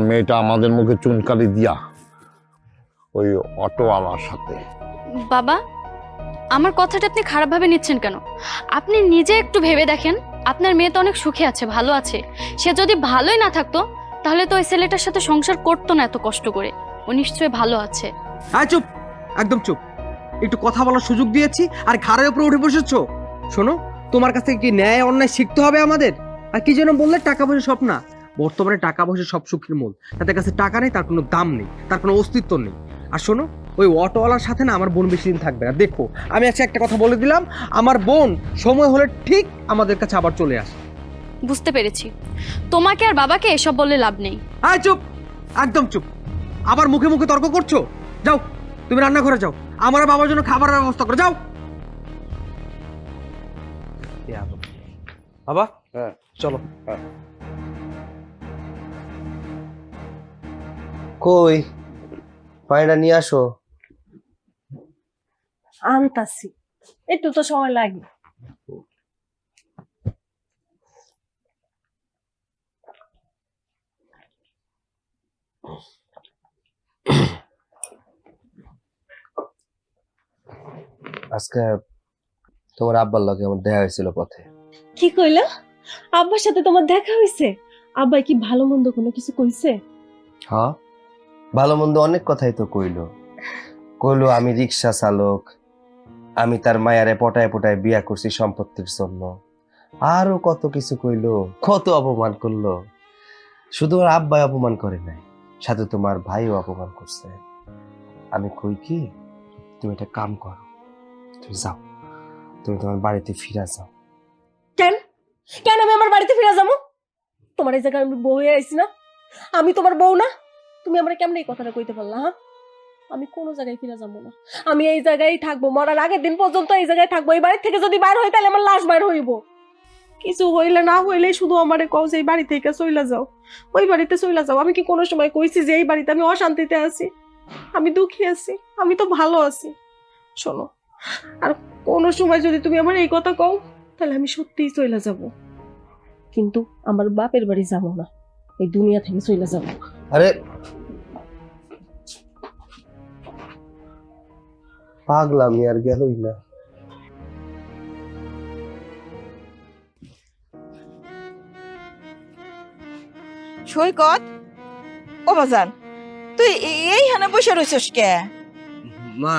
মেয়েটা আমাদের মুখে চুনকালি দিয়া ওই অটোওয়ালার সাথে। বাবা, আমার কথাটা আপনি খারাপভাবে নিচ্ছেন কেন? আপনি নিজে একটু ভেবে দেখেন, আপনার মেয়ে তো অনেক সুখে আছে, ভালো আছে। সে যদি ভালোই না থাকতো তাহলে তো ওই ছেলেটার সাথে সংসার করতো না এত কষ্ট করে। ও নিশ্চয়ই ভালো আছে। হ্যাঁ, চুপ, একদম চুপ। একটু কথা বলার সুযোগ দিয়েছি আর ঘাড়ের উপরে উঠে বসেছো। শোনো, তোমার কাছ থেকে কি ন্যায় অন্যায় শিখতে হবে আমাদের? আর কি যেন বললে, টাকা পয়সা সব না। বর্তমানে টাকা পয়সা সব সুখের মূল। তাদের কাছে টাকা নেই, তার কোনো দাম নেই, তার কোনো অস্তিত্ব নেই। আর শোনো, ওই অটোওয়ালার সাথে না আমার বোন বেশি দিন থাকবে না। দেখো, আমি আজকে একটা কথা বলে দিলাম, আমার বোন সময় হলে ঠিক আমাদের কাছে আবার চলে আসে। বুঝতে পেরেছি, তোমাকে আর বাবাকে এসব বলে লাভ নেই। হ্যাঁ, চুপ, একদম চুপ। আবার মুখে মুখে তর্ক করছো? যাও, তুমি রান্নাঘরে যাও, আমার আর বাবার জন্য খাবারের ব্যবস্থা করো, যাও। বাবা, হ্যাঁ, চলো। কই পানিটা নিয়ে আসো। আনতাছি, একটু তো সময় লাগে। আজকে তোমার আব্বার লগে আমার দেখা হয়েছিল পথে। কি কইলা? আব্বার সাথে তোমার দেখা হইছে? আব্বাই কি ভালো মন্দ কোনো কিছু কইছে? হ্যাঁ, ভালো মন্দ অনেক কথাই তো কইলো। আমি রিক্সা চালক, আমি তার মায়ারে পটায় পটায় বিয়া করছি সম্পত্তির জন্য, আরো কত কিছু কইলো, কত অপমান করলো। শুধু আর আব্বাই অপমান করে নাই, সাথে তোমার ভাইও অপমান করছে। আমি কই কি, তুমি একটা কাম করো, তুমি যাও, তুমি তোমার বাড়িতে ফিরে যাও। কেন কেন আমি আমার বাড়িতে ফিরে যাবো? তোমার এই জায়গায় আমি বউ হয়ে আইছি না? আমি তোমার বউ না? তুমি আমার কেমন এই কথাটা কইতে পারলা? হ্যাঁ, আমি কোনো জায়গায় ফিরে যাবো না। আমি এই জায়গায় থাকবো, মরার আগের দিন পর্যন্ত এই জায়গায় থাকবো। এই বাড়ি থেকে যদি বাইর হই তাহলে আমার লাশ বাইর হইব। কিছু হইলে না হইলে শুধু আমারে কও যে এই বাড়ি থেকে চইলা যাও, ওই বাড়িতে চইলা যাও। আমি কি কোনো সময় কইছি যে এই বাড়িতে আমি অশান্তিতে আছি, আমি দুঃখী আছি? আমি তো ভালো আছি। শোনো, আর কোনো সময় যদি তুমি আমার এই কথা কও তাহলে আমি সত্যিই চইলা যাব, কিন্তু আমার বাপের বাড়ি যাবো না, এই দুনিয়া থেকে চইলা যাব। আরে পাগলামি আর গেলই না। সৈকত, ও বাজান, তুই এইখানে বসে রইছস কে? মা,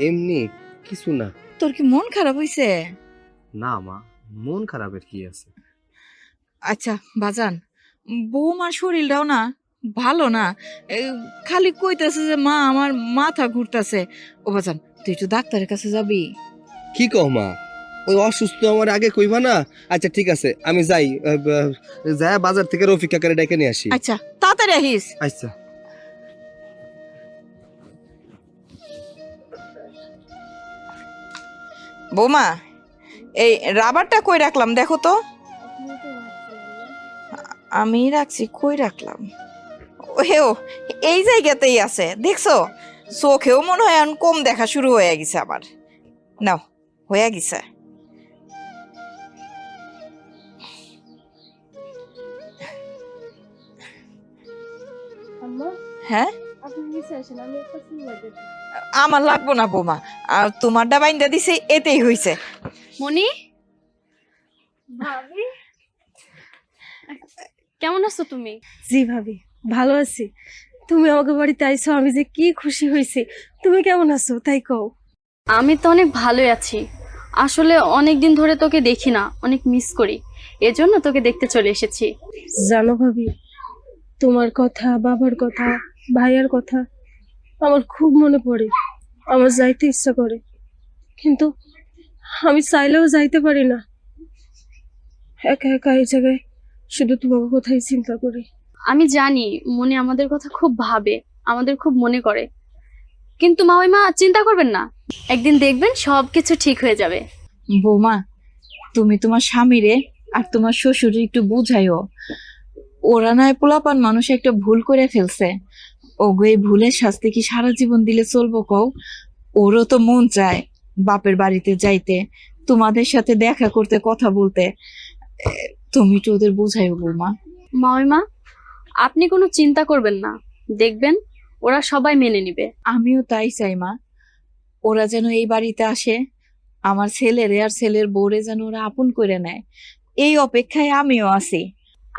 এমনি কিছু না। তোর কি মন খারাপ হইছে? না মা, মন খারাপের কি আছে? আচ্ছা বাজান, বৌমার শরীরটাও না ভালো না, খালি কইতাছে যে মা আমার মাথা ঘুরতাছে। ও বাজান, তুই একটু ডাক্তারের কাছে যাবি? কি কও মা, ওই অসুস্থ আমার আগে কইবা না? আচ্ছা ঠিক আছে, আমি যাই, যাই বাজার থেকে রফিক কাকারে ডেকে নিয়ে আসি। আচ্ছা তাড়াতাড়ি আহিস। আচ্ছা। বৌমা, এই রাবারটা কই রাখলাম দেখো তো। আমি রাখছি, কই রাখলাম? হেও, এই জায়গাতেই আছে, দেখছো? চোখেও মনে হয় এখন কম দেখা শুরু হয়ে গেছে আমার। নাও, হয়ে গেছে। আম্মা, হ্যাঁ, আপনি নিচে আসেন, আমি একটা ফুল বাজাই। আমার লাগবো না বৌমা, আর তোমারটা বাইন্দা দিছে এতেই হইছে। মনি, ভাবি, কেমন আছো তুমি? জি ভাবি, ভালো আছি। তুমি আমাকে বাড়িতে আইছো, আমি যে কি খুশি হয়েছি। তুমি কেমন আছো তাই কও। আমি তো অনেক ভালোই আছি। আসলে অনেক দিন ধরে তোকে দেখি না, অনেক মিস করি, এজন্য তোকে দেখতে চলে এসেছি। জানো ভাবি, তোমার কথা, বাবার কথা, ভাইয়ার কথা আমার খুব মনে পড়ে। আমার যাইতে ইচ্ছা করে, কিন্তু আমি চাইলেও যাইতে পারি না। একা একা এই জায়গায় শুধু তোমার কথাই চিন্তা করি। আমি জানি মনে আমাদের কথা খুব ভাবে, আমাদের খুব মনে করে, কিন্তু মা চিন্তা করবেন না, একদিন দেখবেন সবকিছু ঠিক হয়ে যাবে। বৌমা, তুমি তোমার স্বামীরে আর তোমার শ্বশুরে একটু বুঝাইও। ওরা নয় পোলাপান মানুষ একটা ভুল করে ফেলছে, ওগো এই ভুলের শাস্তি কি সারা জীবন দিলে চলবো কও? ওরও তো মন চায় বাপের বাড়িতে যাইতে, তোমাদের সাথে দেখা করতে, কথা বলতে। তুমি একটু ওদের বুঝাইও বৌমা। মামিমা, আপনি কোনো চিন্তা করবেন না, দেখবেন ওরা সবাই মেনে নিবে। আমিও তাই চাই মা, ওরা যেন এই বাড়িতে আসে, আমার ছেলেরে আর ছেলের বউরে যেন ওরা আপন করে নেয়, এই অপেক্ষায় আমিও আছি।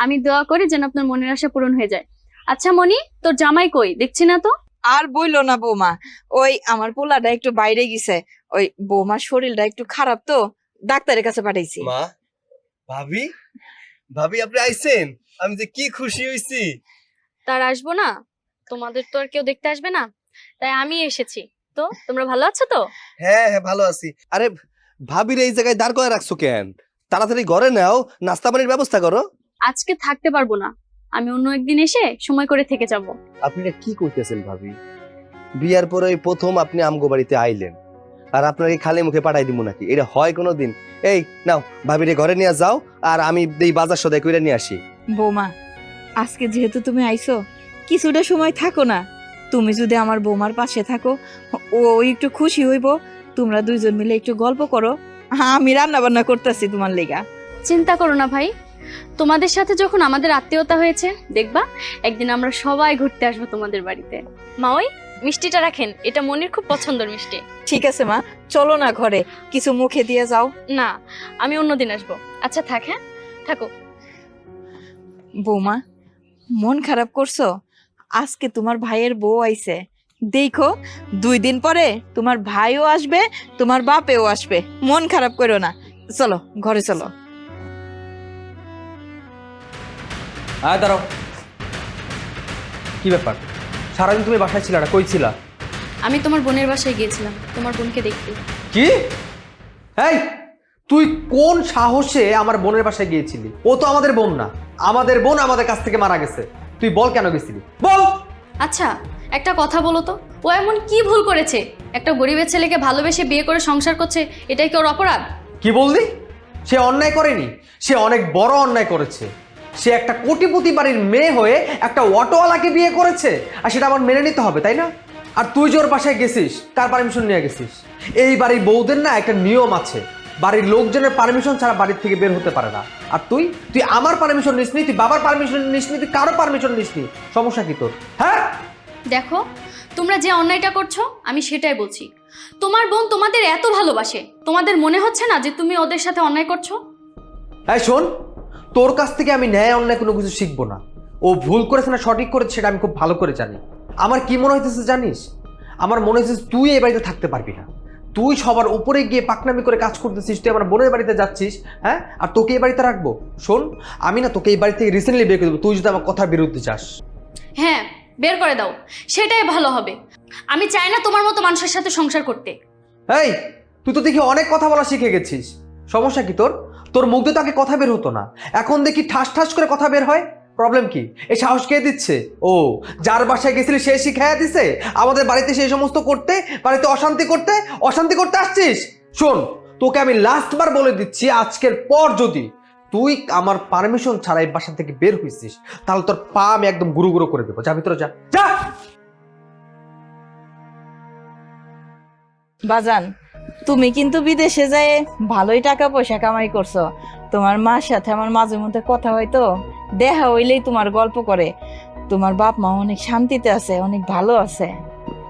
আমি দোয়া করি যেন আপনার মনের আশা পূরণ হয়ে যায়। আচ্ছা মনি, তোর জামাই কই, দেখছি না তো? আর বইলো না বৌমা, ওই আমার পোলাটা একটু বাইরে গেছে, ওই বৌমার শরীরটা একটু খারাপ তো, ডাক্তারের কাছে পাঠাইছি। মা, ভাবি, ভাবি আপনি আইছেন, আমি যে কি খুশি হইছি। তার আসবো না? তোমাদের তো আর কেউ দেখতে আসবে না, তাই আমি এসেছি। তো তোমরা ভালো আছো তো? হ্যাঁ হ্যাঁ ভালো আছি। আরে ভাবির এই জায়গায় দাঁড় করে রাখছো কেন? তাড়াতাড়ি ঘরে নাও, নাস্তা পানির ব্যবস্থা করো। আজকে থাকতে পারবো না, আমি অন্য একদিন এসে সময় করে থেকে যাব। আপনি এটা কি করতেছেন ভাবি? বিয়ার পরে এই প্রথম আপনি আমগো বাড়িতে আইলেন, আর আপনাকে খালি মুখে পাঠাই দিব নাকি? এটা হয় কোনোদিন? এই নাও, ভাবিরে ঘরে নিয়ে যাও, আর আমি এই বাজার সদাই কইরা নিয়ে আসি। বৌমা, আজকে যেহেতু তুমি আইছো, কিছুটা সময় থাকো না। তুমি যদি আমার বৌমার পাশে থাকো, ও একটু খুশি হইব। তোমরা দুইজন মিলে একটু গল্প করো, আমি রান্না বান্না করতেছি তোমার লেগা। চিন্তা করো না ভাই, তোমাদের সাথে যখন আমাদের আত্মীয়তা হয়েছে, দেখবা একদিন আমরা সবাই ঘুরতে আসবো তোমাদের বাড়িতে। মা, ওই মিষ্টিটা রাখেন, এটা মনির খুব পছন্দের মিষ্টি। ঠিক আছে মা, চলো না ঘরে, কিছু মুখে দিয়ে যাও। না, আমি অন্যদিন আসবো। আচ্ছা থাক, হ্যাঁ থাকো। বৌমা, মন খারাপ করছো? আজকে তোমার ভাইয়ের বউ আইছে, দেখো 2 দিন পরে তোমার ভাইও আসবে, তোমার বাপেও আসবে। মন খারাপ করো না, চলো ঘরে চলো। আয় দাঁড়াও, কি ব্যাপার? সারাদিন তুমি বাসায় ছিলা না, কই ছিলা? আমি তোমার বোনের বাসায় গিয়েছিলাম তোমার বোনকে দেখতে। কি? এই তুই কোন সাহসে আমার বোনের বাসায় গিয়েছিলি? ও তো আমাদের বোন না, আমাদের বোন আমাদের কাছ থেকে মারা গেছে। তুই বল কেন গেছিলি, বল। আচ্ছা একটা কথা বলো তো, ও এমন কি ভুল করেছে? একটা গরিবের ছেলেকে ভালোবেসে বিয়ে করে সংসার করছে, এটাই কি ওর অপরাধ? কি বললি? সে অন্যায় করেনি, সে অনেক বড় অন্যায় করেছে। সে একটা কোটিপতি বাড়ির মেয়ে হয়ে একটা অটোওয়ালাকে বিয়ে করেছে, আর সেটা আমার মেনে নিতে হবে, তাই না? আর তুই যে ওর বাসায় গেছিস, কার পারমিশন নিয়ে গেছিস? এই বাড়ির বউদের না একটা নিয়ম আছে, বাড়ির লোকজনের পারমিশন ছাড়া বাড়ির থেকে বের হতে পারে না। আর তুই তুই আমার পারমিশন নিসনি, তুই বাবার পারমিশন নিসনি, তুই কারো পারমিশন নিসনি। সমস্যা কি তোর? হ্যাঁ দেখো, তোমরা যে অন্যায়টা করছো আমি সেটাই বলছি। তোমার বোন তোমাদের এত ভালোবাসে, তোমাদের মনে হচ্ছে না যে তুমি ওদের সাথে অন্যায় করছো? এই শোন, তোর কাছ থেকে আমি ন্যায় অন্যায় কোনো কিছু শিখবো না। ও ভুল করেছে না সঠিক করেছে সেটা আমি খুব ভালো করে জানি। আমার কি মনে হইতেছে জানিস? আমার মনে হচ্ছে তুই এই বাড়িতে থাকতে পারবি না। তুই সবার উপরে গিয়ে পাকনামি করে কাজ করতেছিস, তুই আমার বোনের বাড়িতে যাচ্ছিস, হ্যাঁ? আর তোকে এই বাড়িতে রাখবো? শোন, আমি না তোকে এই বাড়ি থেকে রিসেন্টলি বের করে দেবো, তুই যদি আমার কথার বিরুদ্ধে যাস। হ্যাঁ, বের করে দাও, সেটাই ভালো হবে। আমি চাই না তোমার মতো মানুষের সাথে সংসার করতে। এই তুই তো দেখি অনেক কথা বলা শিখে গেছিস। সমস্যা কি তোর? তোর মুখ দিয়ে তো আগে কথা বের হতো না, এখন দেখি ঠাস ঠাস করে কথা বের হয়। প্রবলেম কি? এই সাহস কে দিচ্ছে? ও, যার বাসায় গেছিলি সে শিখাইয়া দিছে আমাদের বাড়িতে সেই সমস্ত করতে, বাড়িতে অশান্তি করতে আসছিস। শোন, তোকে আমি লাস্ট বার বলে দিচ্ছি, আজকের পর যদি তুই আমার পারমিশন ছাড়া এই বাসা থেকে বের হইছিস, তাহলে তোর পা আমি একদম গুরু গুরু করে দেবো। যা ভিতরে যা, যা। বাজান, তুমি কিন্তু বিদেশে যায় ভালোই টাকা পয়সা কামাই করছো। তোমার মার সাথে আমার মাঝে মধ্যে কথা হয় তো, দেখা হইলেই তোমার গল্প করে। তোমার বাপ মা অনেক শান্তিতে আছে, অনেক ভালো আছে।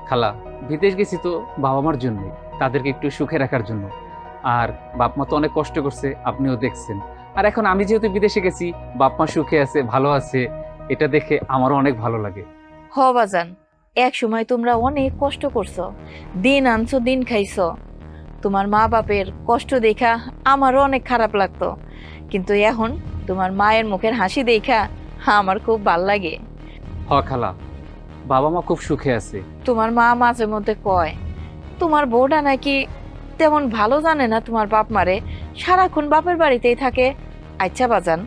খালা, বিদেশ গেছি তো বাবা মার জন্য, তাদেরকে একটু সুখে রাখার জন্য। আর বাপ মা তো অনেক কষ্ট করছে, আপনিও দেখছেন। আর এখন আমি যেহেতু বিদেশে গেছি, বাপ মা সুখে আছে, ভালো আছে, এটা দেখে আমারও অনেক ভালো লাগে। হ বাজান, এক সময় তোমরা অনেক কষ্ট করছো, দিন আনছো দিন খাইছো। তোমার মা বাপের কষ্ট দেখা আমারও অনেক খারাপ লাগতো, কিন্তু এখন তোমার মায়ের মুখের হাসি দেখা আমার খুব ভাল লাগে। হ খালা, বাবা মা খুব সুখে আছে। তোমার মা মাঝে মধ্যে কয় তোমার বউটা নাকি তেমন ভালো জানে না তোমার বাপ মারে, সারাক্ষণ বাপের বাড়িতেই থাকে। আচ্ছা বাজান,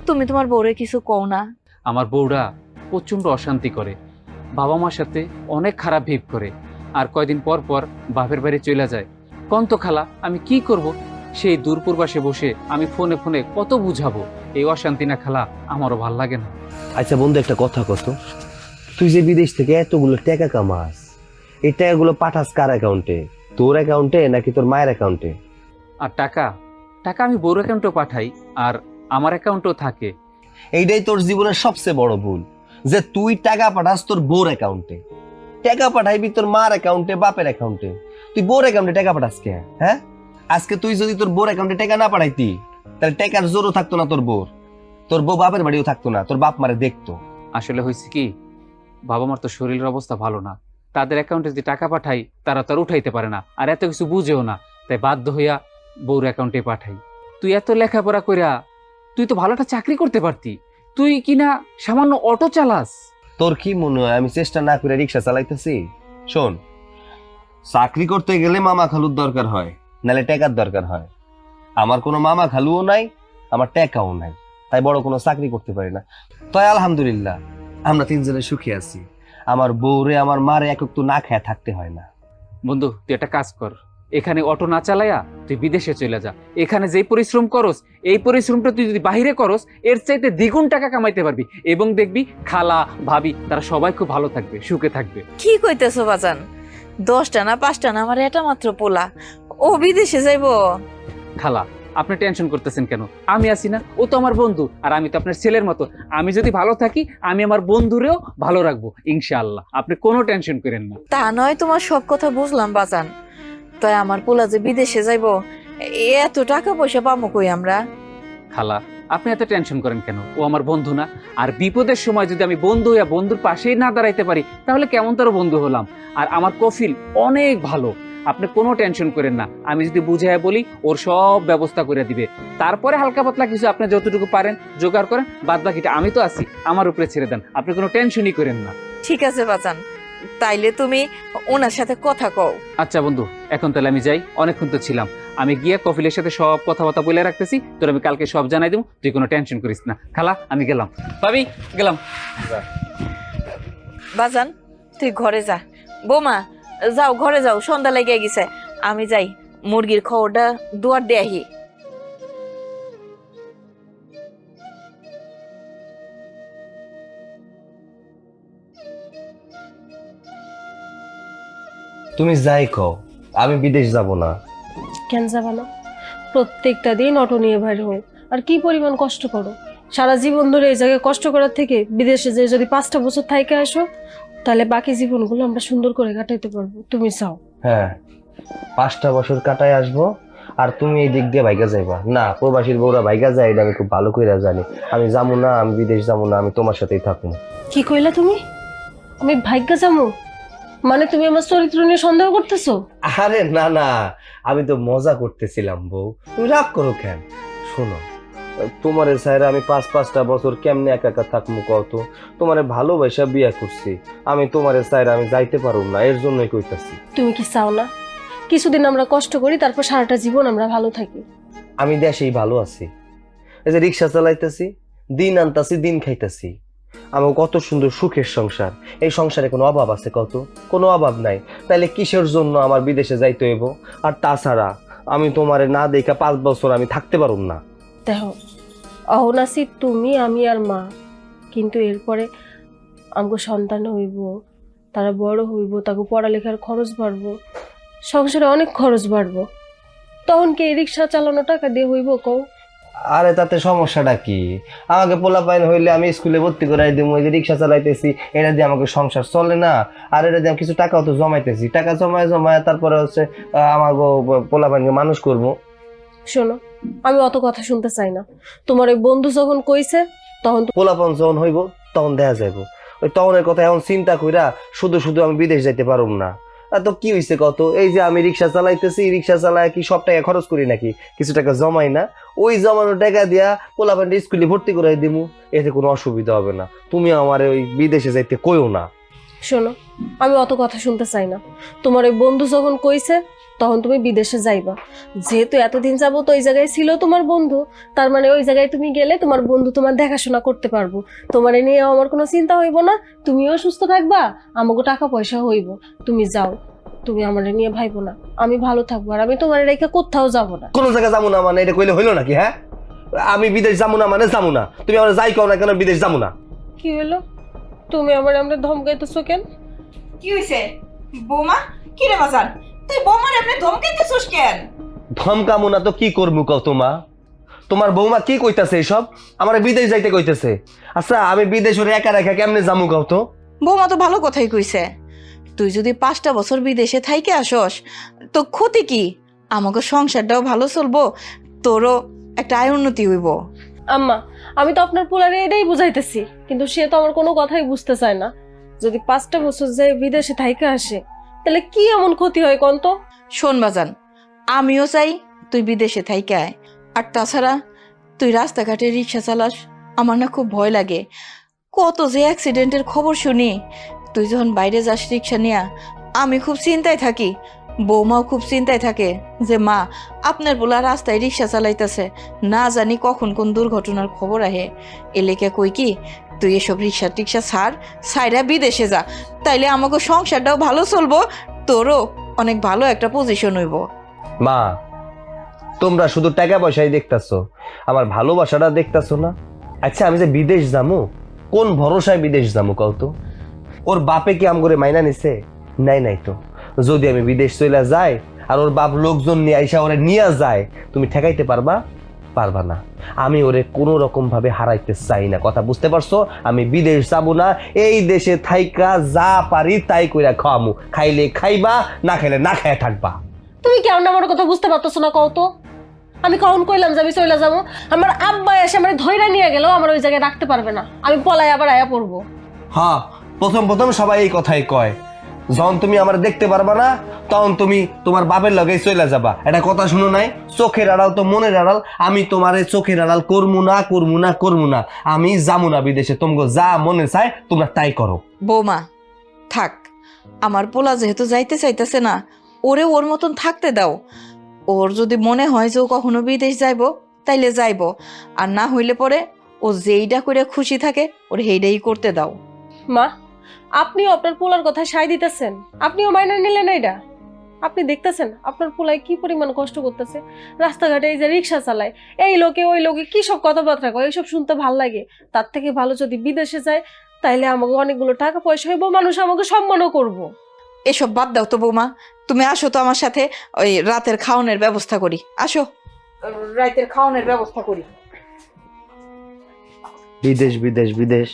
তুমি তোমার বউরে কিছু কও না? আমার বউরা প্রচণ্ড অশান্তি করে, বাবা মার সাথে অনেক খারাপ বিহেভ করে, আর কয়দিন পর পর বাপের বাড়ি চলে যায়। কন্ত খালা, আমি কি করব? সেই দূরপূর্বাসে বসে আমি ফোনে ফোনে কত বুঝাবো, এই অশান্তি না খালা আমারও ভাল লাগে না। আচ্ছা বন্ধু, একটা কথা কত, তুই যে বিদেশ থেকে এতগুলো টাকা কামাস, এই টাকাগুলো পাঠাস কার অ্যাকাউন্টে? তোর অ্যাকাউন্টে নাকি তোর মায়ের অ্যাকাউন্টে? আর টাকা টাকা আমি বউর অ্যাকাউন্টেও পাঠাই, আর আমার অ্যাকাউন্টেও থাকে। এইটাই তোর জীবনের সবচেয়ে বড় ভুল, যে তুই টাকা পাঠাস তোর বোর অ্যাকাউন্টে। টাকা পাঠাইবি তোর মার অ্যাকাউন্টে, বাপের অ্যাকাউন্টে। তুই বোর অ্যাকাউন্টে টাকা পাঠাস কে? হ্যাঁ, আজকে তুই যদি তোর বোর অ্যাকাউন্টে টাকা না পাঠাইতি, তাহলে টাকার জোরও থাকতো না তোর বোর। তোর বউ বাপের বাড়িও থাকতো না, তোর বাপ মারে দেখতো। আসলে হয়েছে কি, বাবা মার তো শরীরের অবস্থা ভালো না, তাদের অ্যাকাউন্টে যদি টাকা পাঠাই তারা তো আর উঠাইতে পারে না, আর এত কিছু বুঝেও না, তাই বাধ্য হইয়া বউর অ্যাকাউন্টে পাঠাই। তুই এত লেখাপড়া কইরা তুই তো ভালো একটা চাকরি করতে পারতি, তুই কিনা সামান্য অটো চালাস। তোর কি মনে হয় আমি চেষ্টা না করে রিক্সা চালাইতেছি? শোন, চাকরি করতে গেলে মামা খালুর দরকার হয়, নালে টাকার দরকার হয়। আমার কোনো মামা খালুও নাই, আমার টাকাও নাই, তাই বড় কোনো চাকরি করতে পারি না। তাই আলহামদুলিল্লাহ আমরা তিনজনে সুখী আছি। আমার বউরে আমার মারে একক তো না খেয়ে থাকতে হয় না। বন্ধু তুই একটা কাজ কর, এখানে অটো না চালাইয়া তুই বিদেশে চলে যা। এখানে যেই পরিশ্রম করস, এই পরিশ্রমটা তুই যদি বাহিরে করস, এর চাইতে দ্বিগুণ টাকা কামাইতে পারবি, এবং দেখবি খালা ভাবি তারা সবাই খুব ভালো থাকবে, সুখে থাকবে। কি কইতেছো বাজান? 10টা না 5টা না, আমার এটা মাত্র পোলা, ও বিদেশে যাইবো? খালা আপনি টেনশন করতেছেন কেন? আমি আছি না, ও তো আমার বন্ধু, আর আমি তো আপনার ছেলের মতো। আমি যদি ভালো থাকি, আমি আমার বন্ধুরেও ভালো রাখবো ইনশাআল্লাহ। আপনি কোনো টেনশন করেন না। তা নয়, তোমার সব কথা বুঝলাম বাজান, তাই আমার পোলা যে বিদেশে যাইবো, এত টাকা পয়সা পাবো কই আমরা? খালা আপনি এত টেনশন করেন কেন? ও আমার বন্ধু না? আর বিপদের সময় যদি আমি বন্ধু হইয়া বন্ধুর পাশেই না দাঁড়াইতে পারি, তাহলে কেমন তারও বন্ধু হলাম। আর আমার কফিল অনেক ভালো, আপনি কোনো টেনশন করেন না। আমি যদি বুঝাইয়া বলি, ওর সব ব্যবস্থা করে দিবে। তারপরে হালকা পাতলা কিছু আপনি যতটুকু পারেন জোগাড় করেন, বাদ বাকিটা আমি তো আছি, আমার উপরে ছেড়ে দেন, আপনি কোনো টেনশনই করেন না। ঠিক আছে বাজান, তাইলে তুমি ওনার সাথে কথা কও। আচ্ছা বন্ধু, এখন তাহলে আমি যাই, অনেকক্ষণ তো ছিলাম। আমি গিয়ে কফিলের সাথে সব কথাবার্তা বলে রাখতেছি, তোর আমি কালকে সব জানাই দেবো, তুই কোনো টেনশন করিস না। খালা আমি গেলাম, ভাবি গেলাম। বাজান তুই ঘরে যা, বৌমা যাও ঘরে যাও, সন্ধ্যা লেগে গেছে। আমি যাই মুরগির খবরটা দুয়ার দিয়ে আহি। তুমি যাই কও, আমি বিদেশ যাব না। কেন যাবা না? প্রত্যেকটা দিন অটো নিয়ে বাইর হও, আর কি পরিমাণ কষ্ট করো। সারা জীবন ধরে এই জায়গায় কষ্ট করার থেকে বিদেশে যে যদি 5টা বছর থাইকে আসো, তাহলে বাকি জীবনগুলো আমরা সুন্দর করে কাটাইতে পারবো। তুমি চাও? হ্যাঁ, 5টা বছর কাটায় আসবো, আর তুমি এই দিক দিয়ে ভাইগা যাইবা না। প্রবাসীর বউরা ভাইগা যায়, এটা আমি খুব ভালো করে জানি। আমি যাবো না, আমি বিদেশ যাবো না, আমি তোমার সাথেই থাকবো। কি কইলা তুমি? আমি ভাগ্যা যাবো? মানে তুমি আমার চরিত্র নিয়ে সন্দেহ করতেছো? আরে না না, আমি তো মজা করতেছিলাম বউ, তুমি রাগ করো কেন? শোনো, তোমারে স্যার আমি 5-5টা বছর কেমনে একা একা থাকবো কত? তোমারে ভালোবাসা বিয়ে করছি আমি, তোমারে স্যার আমি যাইতে পারুম না, এর জন্যই কইতাছি। তুমি কি চাও না কিছুদিন আমরা কষ্ট করি, তারপর সারাটা জীবন আমরা ভালো থাকি? আমি দেশেই ভালো আছি, এই যে রিক্সা চালাইতেছি, দিন আনতাছি দিন খাইতেছি, আমার কত সুন্দর সুখের সংসার। এই সংসারে কোনো অভাব আছে কত? কোনো অভাব নাই। তাইলে কিসের জন্য আমার বিদেশে যাইতে হইব? আর তাছাড়া আমি তোমারে না দেখা 5 বছর আমি থাকতে পারুম না। দেখো, অহনাসি তুমি, আমি আর মা, কিন্তু এরপরে আমাকে সন্তান হইব, তারা বড় হইব, তাকে পড়ালেখার খরচ বাড়বো, সংসারে অনেক খরচ বাড়বো। তখন কি এই রিক্সা চালানো টাকা দিয়ে হইব কও? আরে তাতে সমস্যাটা কি? আমাকে পোলাপাইন হইলে আমি স্কুলে ভর্তি করাই দিব, ওই যে রিক্সা চালাইতেছি, এটা দিয়ে আমাকে সংসার চলে না। আর এটা দিয়ে আমি কিছু টাকাও তো জমাইতেছি, টাকা জমায় জমায় তারপরে হচ্ছে আমাকে পোলাপাইনকে মানুষ করবো। শোনো, আমি অত কথা শুনতে চাই না। তোমার ওই বন্ধু যখন কইছে, তখন পোলাপান যখন হইব তখন দেখা যাইব। ওই তখনের কথা এখন চিন্তা কইরা শুধু শুধু আমি বিদেশ যাইতে পারুম না। তো কি হইছে কত? এই যে আমি রিক্সা চালাইতেছি, রিক্সা চালায় কি সব টাকা খরচ করি নাকি? কিছু টাকা জমাই না, ওই জমানো টাকা দিয়া পোলাপানটা স্কুলে ভর্তি করাই দিমু, এতে কোনো অসুবিধা হবে না। তুমি আমার ওই বিদেশে যাইতে কইও না। শোনো, আমি অত কথা শুনতে চাই না। তোমার ওই বন্ধু যখন কইছে, তখন তুমি বিদেশে যাইবা। যেহেতু এতদিন যাবো তো ওই জায়গায় ছিল তোমার বন্ধু, তার মানে ওই জায়গায় তুমি গেলে তোমার বন্ধু তোমার দেখাশোনা করতে পারবো। তোমার নিয়ে আমার কোনো চিন্তা হইব না, তুমিও সুস্থ থাকবা, আমাকে টাকা পয়সা হইব। তুমি যাও, তুমি আমার নিয়ে ভাইবো না, আমি ভালো থাকবো আর আমি তোমার রেখে কোথাও যাব না। কোনো জায়গায় যাবো না মানে এটা কইলে হইলো নাকি? হ্যাঁ, আমি বিদেশ যাবো না মানে যাবো না, তুমি আমার যাই কও না কেন বিদেশ যাবো না। কি হলো? তুমি আমার আমরা ধমকাইতেছো কেন? কি হইছে বৌমা? কি রে বাজান, তুই বৌমার এমনি ধমকাইতেছস কেন? ধমকামো না তো কি করবো কও তোমা? তোমার বৌমা কি কইতাছে এসব? আমার বিদেশ যাইতে কইতেছে। আচ্ছা আমি বিদেশ ওরে একা রেখা কেমনে যামু কও তো? বৌমা তো ভালো কথাই কইছে, তুই যদি 5টা বছর বিদেশে থাইকে আসস তো ক্ষতি কি? আমাকে সংসারটাও ভালো চলবো, তোরও একটা আয় উন্নতি হইব। আম্মা, আমি তো আপনার পোলারে এটাই বুঝাইতেছি, কিন্তু সে তো আমার কোনো কথাই বুঝতে চায় না। যদি 5টা বছর যে বিদেশে থাইকা আসে তাহলে কি এমন ক্ষতি হয় কোন তো? শোন বাজান, আমিও চাই তুই বিদেশে থাইকে আয়। আর তাছাড়া তুই রাস্তাঘাটে রিক্সা চালাস, আমার না খুব ভয় লাগে। কত যে অ্যাক্সিডেন্টের খবর শুনি। তুই যখন বাইরে যাস রিক্সা নিয়ে, আমি খুব চিন্তায় থাকি, বৌমাও খুব চিন্তায় থাকে যে মা আপনার বলা রাস্তায় রিক্সা চালাইতেছে, না জানি কখন কোন দুর্ঘটনার খবর আহে। এলেকে কই কি তুই এসব রিক্সা টিক্সা ছাইরা বিদেশে যা, তাইলে আমাকে সংসারটাও ভালো চলবো, তোরও অনেক ভালো একটা পজিশন হইব। মা, তোমরা শুধু টাকা পয়সাই দেখতাছো, আমার ভালোবাসাটা দেখতাছো না। আচ্ছা আমি যে বিদেশ যামু, কোন ভরসায় বিদেশ যামু কও তো? ওর বাপে কি আম করে মাইনা নিছে? নাই তো। যদি আমি বিদেশ চলে যাই আর ওর বাপ লোকজন নিয়ে আইসা ওরে নিয়ে যায়, তুমি ঠেকাইতে পারবা? পারবা না। আমি ওরে কোনো রকম ভাবে হারাইতে চাই না, কথা বুঝতে পারছো? আমি বিদেশ যাবো না, এই দেশে থাইকা যা পারি তাই কইরা খাওয়ামু, খাইলে খাইবা, না খাইলে না খাইয়া থাকবা। তুমি কেমন আমার কথা বুঝতে পারতেছো না কও তো? আমি কখন কইলাম যে আমি চলে যাবো? আমার আব্বা এসে আমার ধইরা নিয়ে গেল, আমার ওই জায়গায় রাখতে পারবে না, আমি পলাই আবার আয়া পড়বো। হ্যাঁ, প্রথম সবাই এই কথাই কয়, যখন তুমি আমার দেখতে পারবা না তখন তুমি তোমার বাপের লগে চলে যাবা। এটা কথা শুনো নাই? চোখের আড়াল তো মনের আড়াল। আমি তোমার চোখের আড়াল করবো না। আমি যাবো না বিদেশে, তোমাকে যা মনে চায় তোমরা তাই করো। বৌমা থাক, আমার পোলা যেহেতু যাইতে চাইতেছে না, ওরে ওর মতন থাকতে দাও। ওর যদি মনে হয় যে ও কখনো বিদেশ যাইব তাইলে যাইব, আর না হইলে পরে ও যেইটা করে খুশি থাকে ওর সেইটাই করতে দাও। মা, আপনিও আপনার পোলার কথা সায় দিতেছেন, আপনিও মাইনা নিলেন এটা? আপনি দেখতেছেন আপনার পোলায় কি পরিমাণ কষ্ট করতেছে, রাস্তাঘাটে এই যে রিক্সা চালায়, এই লোকে ওই লোকে কি সব কথাবার্তা কয়, এইসব শুনতে ভাল লাগে। তার থেকে ভালো যদি বিদেশে যায়, তাইলে আমাকে অনেকগুলো টাকা পয়সা হইব, মানুষ আমাকে সম্মানও করবো। এসব বাদ দাও তো বৌমা, তুমি আসো তো আমার সাথে, ওই রাতের খাওয়ানোর ব্যবস্থা করি। আসো, রাতের খাওয়ানোর ব্যবস্থা করি। বিদেশ বিদেশ বিদেশ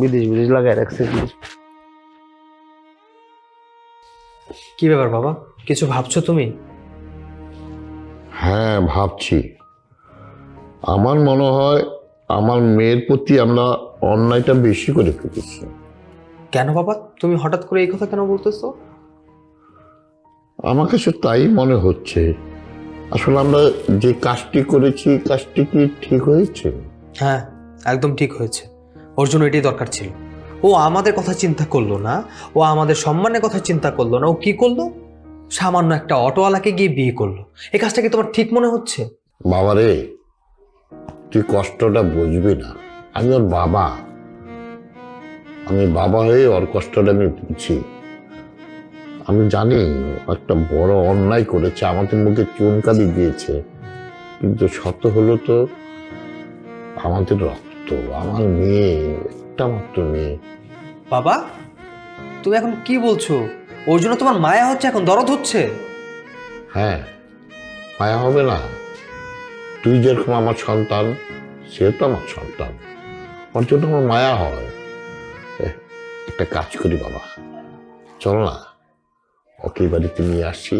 বিদেশ বিদেশ লাগাই রাখছে। কি ব্যাপার বাবা, কিছু ভাবছো তুমি? হ্যাঁ ভাবছি। আমার মনে হয় আমার মেয়ের প্রতি আমরা অন্যায়টা বেশি করে ফেলেছি। কেন বাবা, তুমি হঠাৎ করে এই কথা কেন বলতেছো? আমার কাছে তাই মনে হচ্ছে। আসলে আমরা যে কাজটি করেছি, কাজটি কি ঠিক হয়েছে? হ্যাঁ, একদম ঠিক হয়েছে। ওর জন্য এটাই দরকার ছিল। ও আমাদের কথা চিন্তা করলো না, ও আমাদের সম্মানের কথা চিন্তা করলো না। ও কি করলো? সামান্য একটা অটোওয়ালাকে গিয়ে বিয়ে করলো। এই কাজটা কি তোমার ঠিক মনে হচ্ছে? বাবারে, তুই কষ্টটা বুঝবি না। আমি ওর বাবা, আমি বাবা হয়ে ওর কষ্টটা আমি বুঝি। আমি জানি একটা বড় অন্যায় করেছে, আমাদের মুখে চুনকালি দিয়েছে, কিন্তু শত হলো তো আমাদের রক্ত, আমার মেয়ে, একটা মাত্র মেয়ে। বাবা, তুমি এখন কি বলছো? ওর জন্য তোমার মায়া হচ্ছে, এখন দরদ হচ্ছে? হ্যাঁ, মায়া হবে না? তুই যেরকম আমার সন্তান, সে তো আমার সন্তান, ওর জন্য আমার মায়া হয়। একটা কাজ করি বাবা, চল না ওকে বাড়িতে নিয়ে আসছি।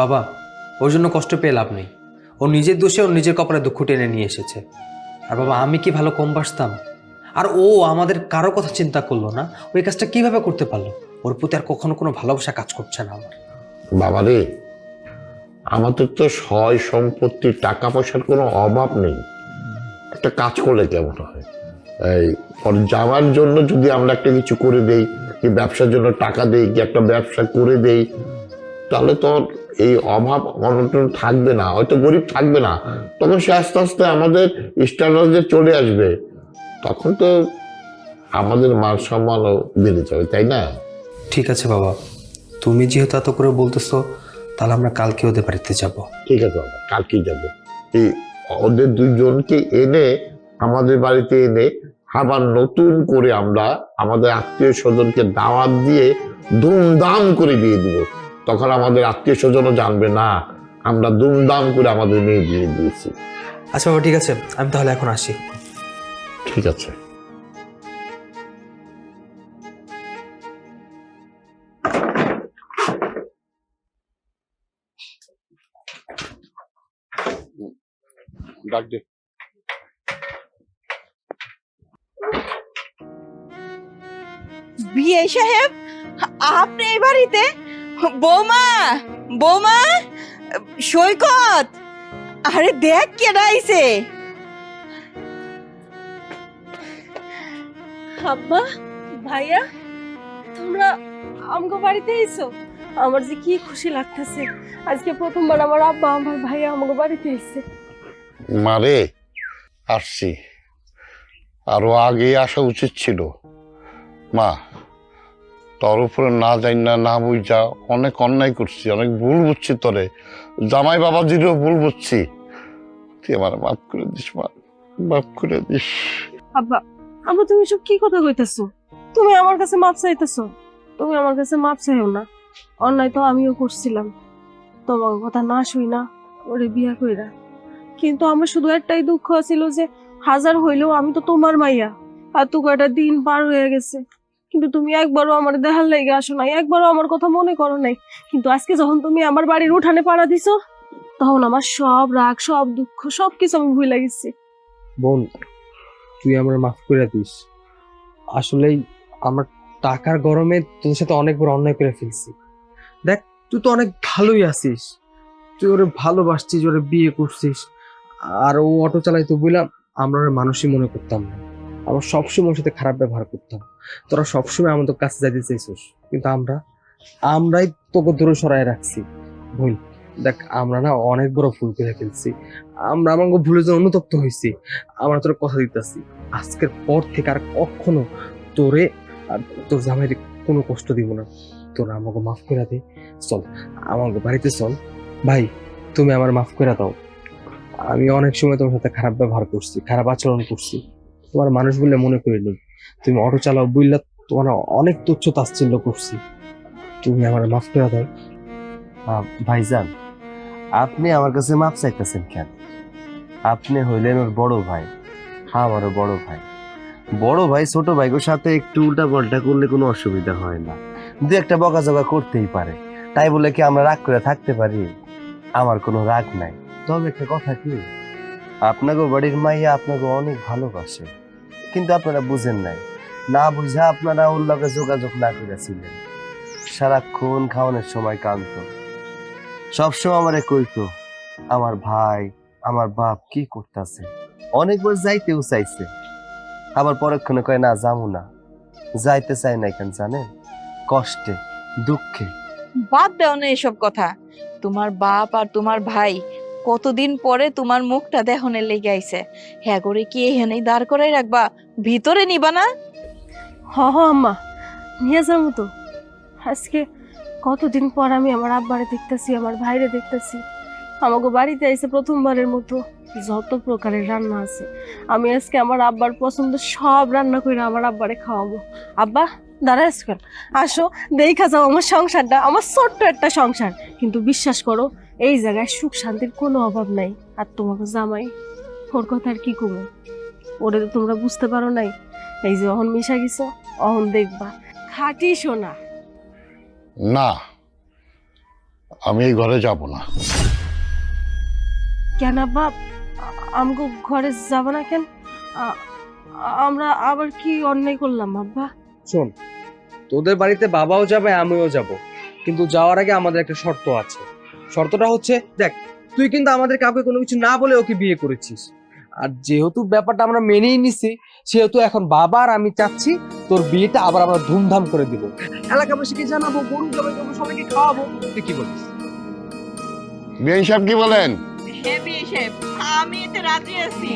বাবা, ওর জন্য কষ্ট পেয়ে লাভ নেই। ও নিজের দোষে ওর নিজের কপালে দুঃখ টেনে নিয়ে এসেছে। আর বাবা, আমি কি ভালো কম বাসতাম? আর ও আমাদের কারো কথা চিন্তা করলো না, ওই কাজটা কিভাবে করতে পারলো? ওর প্রতি আর কখনো কোনো ভালোবাসা কাজ করছে না আমার। বাবা রে, আমাদের তো সয় সম্পত্তি, টাকা পয়সার কোনো অভাব নেই। একটা কাজ করলে কেমন হয়? এই ওর যাওয়ার জন্য যদি আমরা একটা কিছু করে দেই, কি ব্যবসার জন্য টাকা দেই, কি একটা ব্যবসা করে দেই, তাহলে তো এই অভাব অনটন থাকবে না, হয়তো গরিব থাকবে না। তখন সে আস্তে আস্তে আমাদের স্ট্যান্ডার্ডে চলে আসবে, তখন তো আমাদের মান সম্মানও বেড়ে যাবে, তাই না? ঠিক আছে বাবা, তুমি যেহেতু এত করে বলতেছো, তাহলে আমরা কালকে ওদের বাড়িতে যাব। ঠিক আছে বাবা, কালকেই যাবো। এই ওদের দুইজনকে এনে আমাদের বাড়িতে এনে আবার নতুন করে আমরা আমাদের আত্মীয় স্বজনকে দাওয়াত দিয়ে ধুমধাম করে বিয়ে দিব। তখন আমাদের আত্মীয় স্বজনও জানবে না আমরা ধুমধাম করে আমাদের মেয়ে বিয়ে দিয়েছি। আচ্ছা বাবা, ঠিক আছে, আমি তাহলে এখন আসি। ঠিক আছে। ডাক দে। বিয়ে সাহেব, আপনি এই বাড়িতে? বৌমা, বৌমা, সৈকত, আরে দেখ কে আইছে। আব্বা, ভাইয়া, তোমরা আমগো বাড়িতে এসো। আমার যে কি খুশি লাগতেছে, আজকে প্রথমবার আমার আব্বা আমার ভাইয়া আমগো বাড়িতে এসে। মারে, আসছি, আরো আগে আসা উচিত ছিল। মা, তোর উপরে না যাই না বুঝা অনেক অন্যায় করছি, অনেক ভুল বুঝছি তোরে, জামাই বাবাজিরও ভুল বুঝছি। তুই আমার মাফ করে দিস মা, মাফ করে দিস। আব্বা, আব্বা, তুমি সব কি কথা কইতেছো? তুমি আমার কাছে মাপ চাইতেছো? তুমি আমার কাছে মাপ চাইও না। অন্যায় তো আমিও করছিলাম, তোমার কথা না শুই না ওরে বিয়া কইরা। কিন্তু আমার শুধু একটাই দুঃখ ছিল যে হাজার হইলেও আমি তো তোমার মাইয়া, আর তো কয়টা দিন পার হয়ে গেছে, কিন্তু তুমি একবারও আমার দেখার লেগে আসো নাই, একবারও আমার কথা মনে করো নাই। কিন্তু আজকে যখন তুমি আমার বাড়ির উঠানে পাড়া দিছো, তখন আমার সব রাগ, সব দুঃখ, সবকিছু আমি ভুলে গেছি। বোন, তুই আমার মাফ করে দিস। আসলেই আমার টাকার গরমে তোদের সাথে অনেক বড় অন্যায় করে ফেলছি। দেখ, তুই তো অনেক ভালোই আছিস, তুই ওরে ভালোবাসছিস, ওরে বিয়ে করছিস, আর ও অটো চালাইতো বললাম আমরা ওর মানুষই মনে করতাম না। আমরা সবসময় ওর সাথে খারাপ ব্যবহার করতাম। তোরা সবসময় আমাদের কাছে যাইতে চাইছিস, কিন্তু আমরাই তোকে দূরে সরাই রাখছি। ভুল, দেখ, আমরা না অনেক বড় ভুল করে ফেলছি। আমরা আমাকে ভুলের জন্য অনুতপ্ত হয়েছি। আমরা তোর কথা দিতেছি, আজকের পর থেকে আর কখনো তোরে আর তোর জামাইরে কোনো কষ্ট দিব না। তোরা আমাকে মাফ করে দে, চল আমাকে বাড়িতে চল। ভাই, তুমি আমার মাফ করে দাও। আমি অনেক সময় তোমার সাথে খারাপ ব্যবহার করছি, খারাপ আচরণ করছি, তোমার মানুষ বলে মনে করিনি। তুমি অটো চালাও বুঝলা, তোমার অনেক তুচ্ছ তাচ্ছিল্য করছি, তুমি আমার মাফ করে দাও। ভাইজান, আপনি আমার কাছে মাপ চাইতেছেন কেন? আপনি হইলেন ওর বড় ভাই, আমারও বড় ভাই। বড় ভাই ছোট ভাইয়ের সাথে একটু উল্টা পাল্টা করলে কোনো অসুবিধা হয় না, দু একটা বকাঝকা করতেই পারে, তাই বলে কি আমরা রাগ করে থাকতে পারি? আমার কোনো রাগ নাই। তবে একটা কথা কি, আপনাকে বাড়ির মাইয়া আপনাকে অনেক ভালোবাসে, কিন্তু আপনারা বুঝেন নাই, না বুঝা আপনারা ওর লগে যোগাযোগ না করেছিলেন। সারাক্ষণ খাওয়ানোর সময় কাঁদতো, সবসময় আমারে কইতো আমার ভাই, আমার বাপ কি করতেছে। অনেকবার যাইতেও চাইছে, আবার পরক্ষণে কয় না যাবো না। যাইতে চাই না কেন জানেন? কষ্টে, দুঃখে। বাদ দাও না এসব কথা। তোমার বাপ আর তোমার ভাই কতদিন পরে তোমার মুখটা দেহনের লেগে আইছে, হ্যাঁ করে কি এখানেই দাঁড় করাই রাখবা? ভিতরে নিবা না? হ হ আম্মা, নিয়ে যাবো তো। আজকে কতদিন পর আমি আমার আব্বারে দেখতেছি, আমার ভাইরে দেখতেছি। আমাকে বাড়িতে আইসে প্রথমবারের মতো যত প্রকারের রান্না আছে, আমি আজকে আমার আব্বার পছন্দ সব রান্না করে আমার আব্বারে খাওয়াবো। আব্বা, দাঁড়ায় আছো কেন? আসো, দেখা যাও আমার সংসারটা, আমার ছোট্ট একটা সংসার, কিন্তু বিশ্বাস করো এই জায়গায় সুখ শান্তির কোনো অভাব নাই। আর তোমাকে জামাই, ওর কথা আর কি করবো, ওরে তো তোমরা বুঝতে পারো নাই। এই যে অহন মিশা গেছো, অহন দেখবা খাটি সোনা। না, আমি এই ঘরে যাব না। কেন বাপ, আমগো ঘরে যাব না কেন? আমরা আবার কি অন্যায় করলাম আব্বা? শোন, তোদের বাড়িতে বাবাও যাবে, আমিও যাব, কিন্তু যাওয়ার আগে আমাদের একটা শর্ত আছে। শর্তটা হচ্ছে, দেখ, তুই কিন্তু আমাদের কাউকে কোনো কিছু না বলে ওকে বিয়ে করেছিস, আর যেহেতু ব্যাপারটা আমরা মেনেই নিছি, সেহেতু এখন বাবা আর আমি চাচ্ছি তোর বিয়েটা আবার আমরা ধুমধাম করে দিব, এলাকাবাসীকে জানাবো, গরু জবাই করবো, সবাইকে খাওয়াবো। তুই কি বলিস? বিআইন সাহেব কি বলেন? হ্যাঁ বিয়ে সাহেব, আমি এতে রাজি আছি।